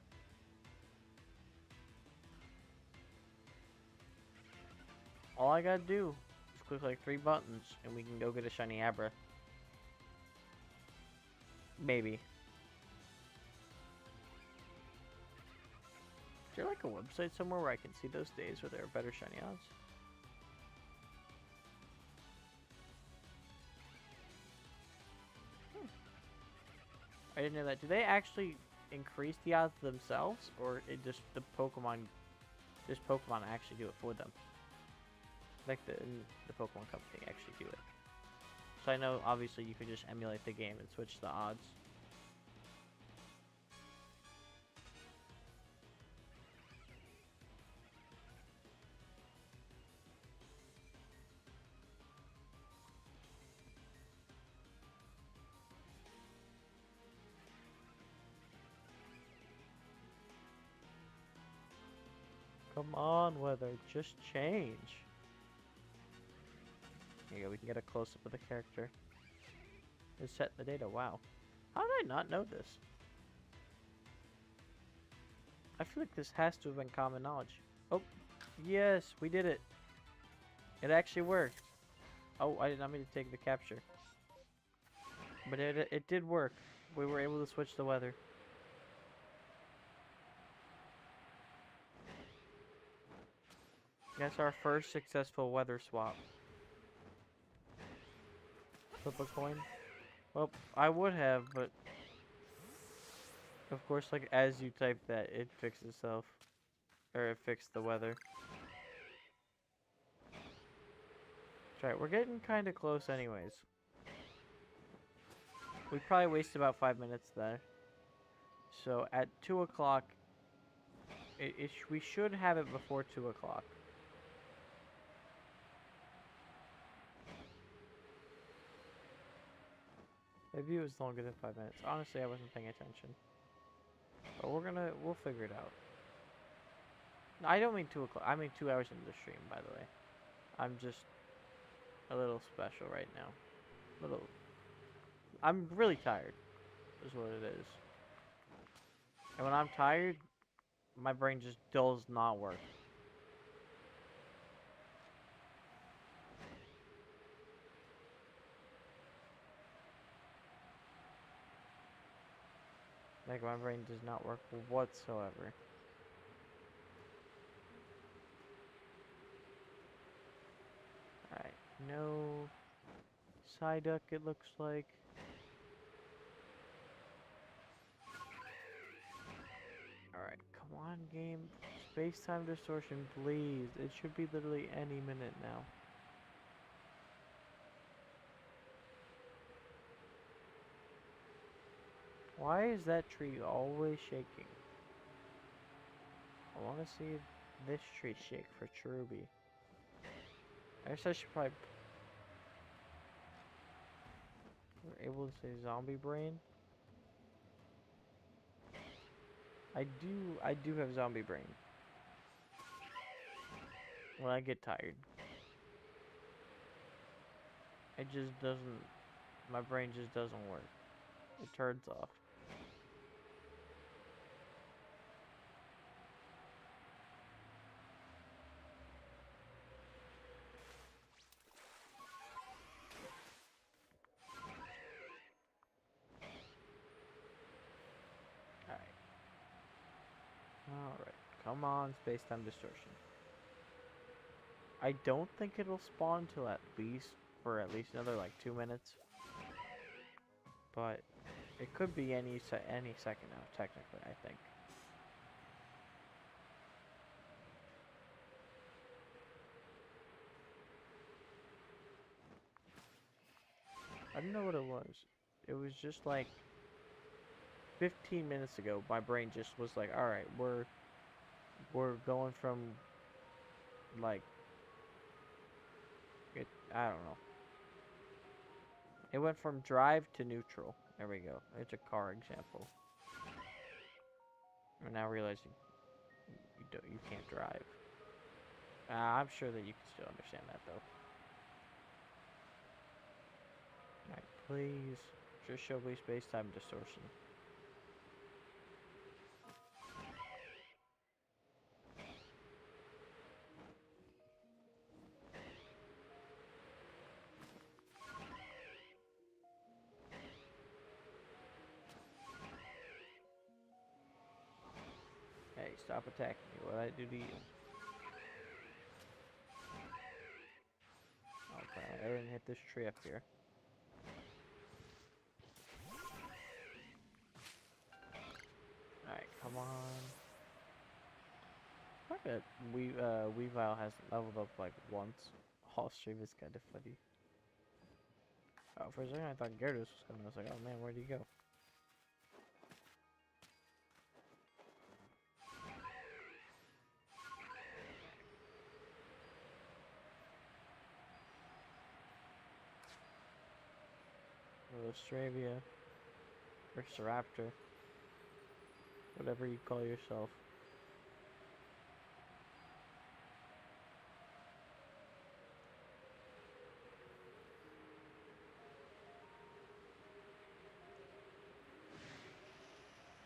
All I gotta do... click like 3 buttons and we can go get a shiny Abra. Maybe. Is there like a website somewhere where I can see those days where there are better shiny odds? I didn't know that. Do they actually increase the odds themselves, or it just the Pokemon actually do it for them? Like the Pokemon company actually do it. So I know obviously you could just emulate the game and switch the odds. Come on, weather, just change. Here you go, we can get a close-up of the character. It's set in the data, wow. How did I not know this? I feel like this has to have been common knowledge. Oh, yes, we did it. It actually worked. Oh, I did not mean to take the capture. But it did work. We were able to switch the weather. That's our first successful weather swap. Flip a coin? Well, I would have, but of course, like, as you type that, it fixed itself. Or it fixed the weather. That's right, we're getting kind of close anyways. We probably wasted about 5 minutes there. So at 2 o'clock, we should have it before 2 o'clock. Maybe it was longer than 5 minutes. Honestly, I wasn't paying attention. But we'll figure it out. No, I don't mean 2 o'clock. I mean 2 hours into the stream, by the way. I'm just a little special right now. I'm really tired, is what it is. And when I'm tired, my brain just does not work. Like, my brain does not work whatsoever. Alright, no Psyduck, it looks like. Alright, come on, game. Space-time distortion, please. It should be literally any minute now. Why is that tree always shaking? I want to see this tree shake for Cherubi. I guess I should probably... We're able to say zombie brain. I do have zombie brain. When I get tired. It just doesn't... My brain just doesn't work. It turns off. Alright, come on, space-time distortion. I don't think it'll spawn till at least another like 2 minutes. But it could be any second now, technically, I think. I don't know what it was. It was just like 15 minutes ago, my brain just was like, alright, we're going from like I don't know. It went from drive to neutral. There we go. It's a car example. I'm now realizing you can't drive. I'm sure that you can still understand that though. Alright, please. Just show me space-time distortion. Hey, stop attacking me. What did I do to you? Okay, I didn't hit this tree up here. Alright, come on. I bet Weavile hasn't leveled up like once. Off stream is kind of funny. Oh, for a second I thought Gyarados was coming. I was like, oh man, where'd he go? Stravia, or Staraptor, whatever you call yourself.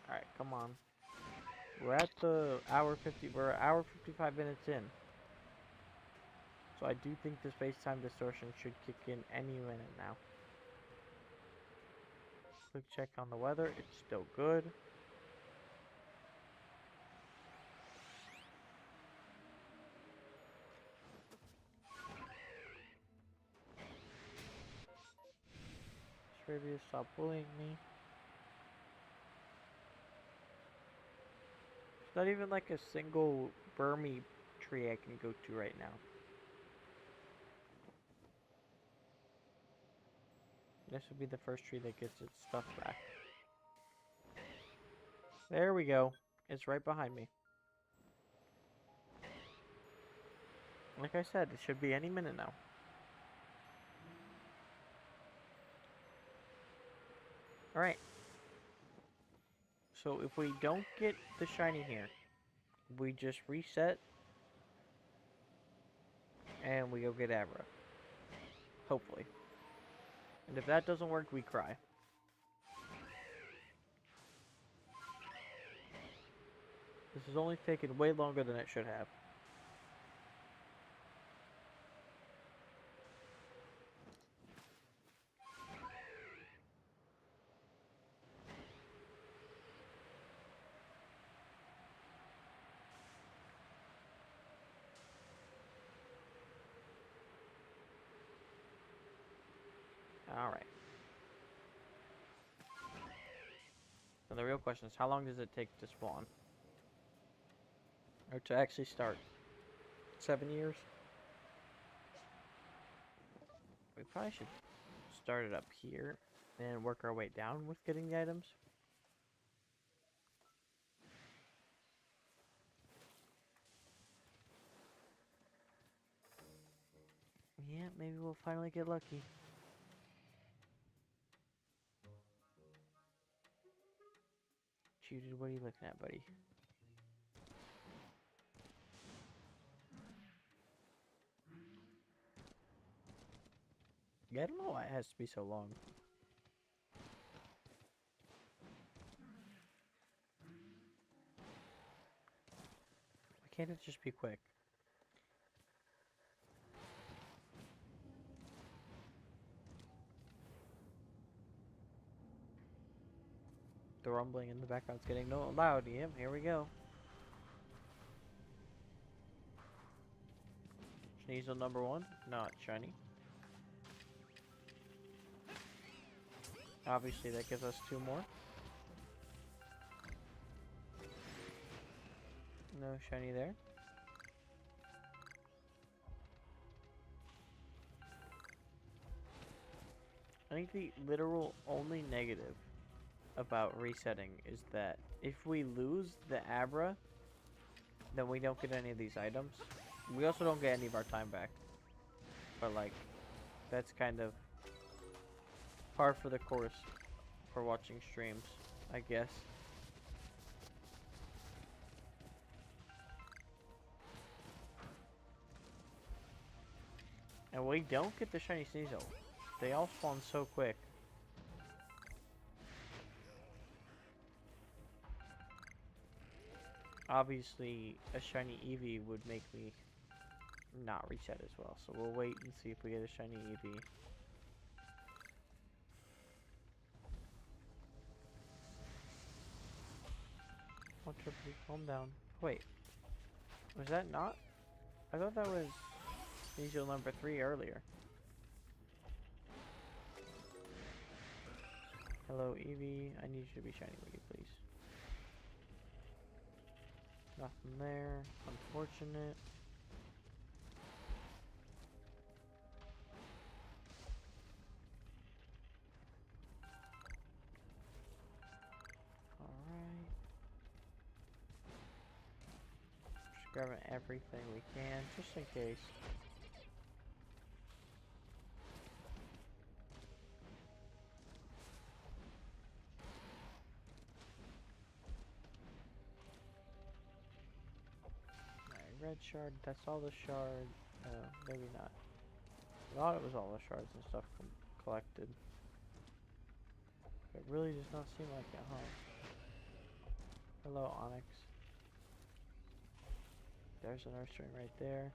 Alright, come on. We're at the hour 50, we're hour 55 minutes in. So I do think the space-time distortion should kick in any minute now. Quick check on the weather. It's still good. Trivia, stop bullying me. It's not even like a single Burmy tree I can go to right now. This would be the first tree that gets its stuff back. There we go. It's right behind me. Like I said, it should be any minute now. Alright. So if we don't get the shiny here, we just reset and we go get Abra. Hopefully. And if that doesn't work, we cry. This has only taken way longer than it should have. Alright. So the real question is, how long does it take to spawn? Or to actually start? 7 years? We probably should start it up here and work our way down with getting the items. Yeah, maybe we'll finally get lucky. Cheated, what are you looking at, buddy? Yeah, I don't know why it has to be so long. Why can't it just be quick? The rumbling in the background's getting no loud. Yep, here we go. Sneasel number 1, not shiny. Obviously that gives us 2 more. No shiny there. I think the literal only negative about resetting is that if we lose the Abra, then we don't get any of these items. We also don't get any of our time back. But like, that's kind of par for the course for watching streams, I guess. And we don't get the shiny Sneasel. They all spawn so quick. Obviously, a shiny Eevee would make me not reset as well. So we'll wait and see if we get a shiny Eevee. Oh, Triple, calm down. Wait. Was that not? I thought that was Sneasel number 3 earlier. Hello, Eevee. I need you to be shiny, will you please? Nothing there. Unfortunate. Alright. Just grabbing everything we can, just in case. Red shard, that's all the shard. Maybe not. I thought it was all the shards and stuff collected. It really does not seem like it, huh? Hello, Onyx. There's an Earth String right there.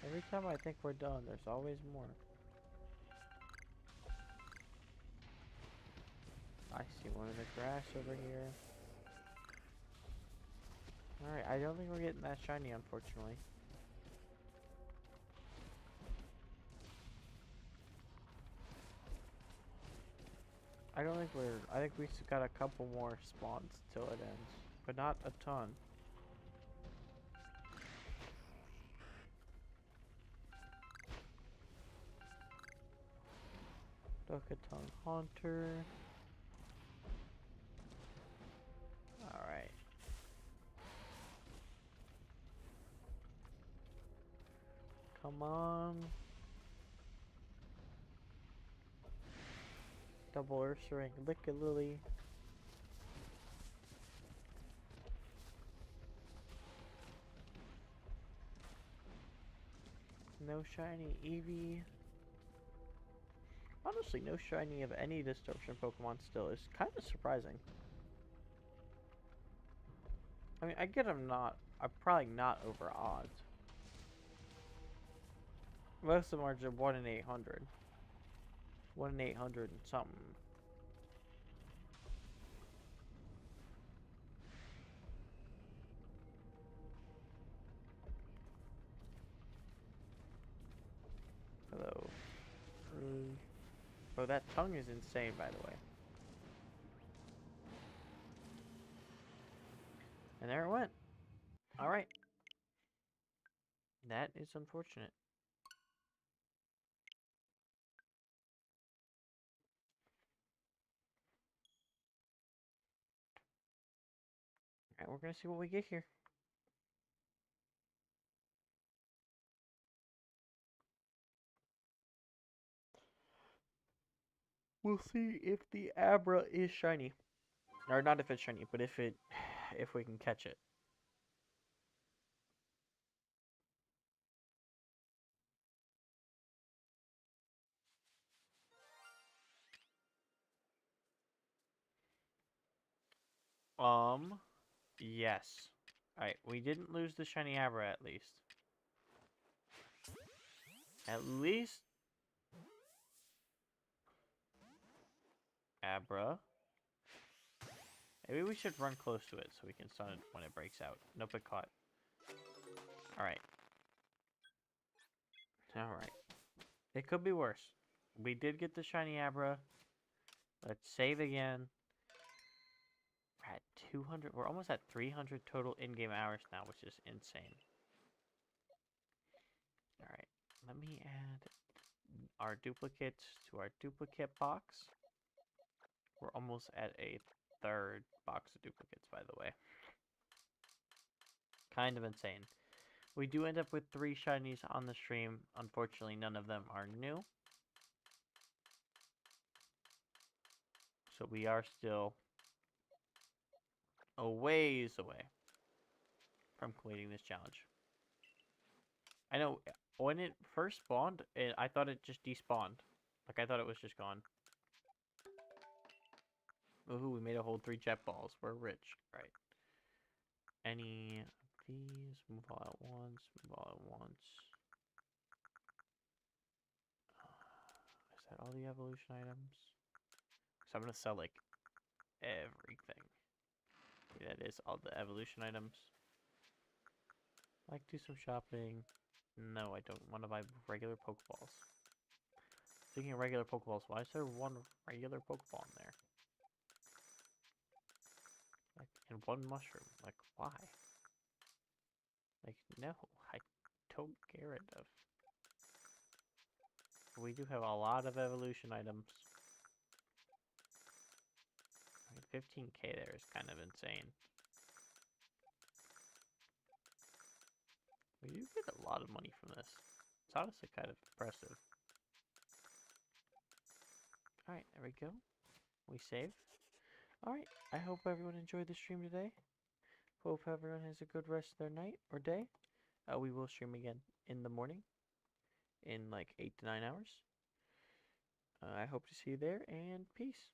Every time I think we're done, there's always more. I see one in the grass over here. Alright, I don't think we're getting that shiny, unfortunately. I think we got a couple more spawns till it ends. But not a ton. Duckaton Haunter. Alright. Come on. Double Ursaring Lickalily. No shiny Eevee. Honestly, no shiny of any Distortion Pokemon still is kind of surprising. I mean, I get I'm probably not over odds. Most of them are just 1 in 800. 1 in 800 and something. Hello. Oh, that tongue is insane, by the way. And there it went. Alright. That is unfortunate. Alright, we're gonna see what we get here. We'll see if the Abra is shiny. Or not if it's shiny, but if we can catch it. Yes. Alright, we didn't lose the shiny Abra at least. At least Abra. Maybe we should run close to it so we can stun it when it breaks out. Nope, it caught. Alright. Alright. It could be worse. We did get the shiny Abra. Let's save again. We're at 200. We're almost at 300 total in-game hours now, which is insane. Alright. Let me add our duplicates to our duplicate box. We're almost at a third box of duplicates, by the way. Kind of insane. We do end up with 3 shinies on the stream. Unfortunately, none of them are new. So we are still a ways away from completing this challenge. I know, when it first spawned, I thought it just despawned. Like, I thought it was just gone. Ooh, we made a whole 3 jet balls. We're rich. Right. Any of these? Move all at once. Move all at once. Is that all the evolution items? So I'm going to sell, like, everything. Yeah, that is all the evolution items. Like, do some shopping. No, I don't want to buy regular Pokeballs. Speaking of regular Pokeballs, why is there 1 regular Pokeball in there? Like, and 1 mushroom. Like, why? Like, no, I don't care enough. We do have a lot of evolution items. I mean, 15k there is kind of insane. We do get a lot of money from this. It's honestly kind of impressive. Alright, there we go. We save. Alright, I hope everyone enjoyed the stream today. Hope everyone has a good rest of their night or day. We will stream again in the morning in like 8 to 9 hours. I hope to see you there, and peace.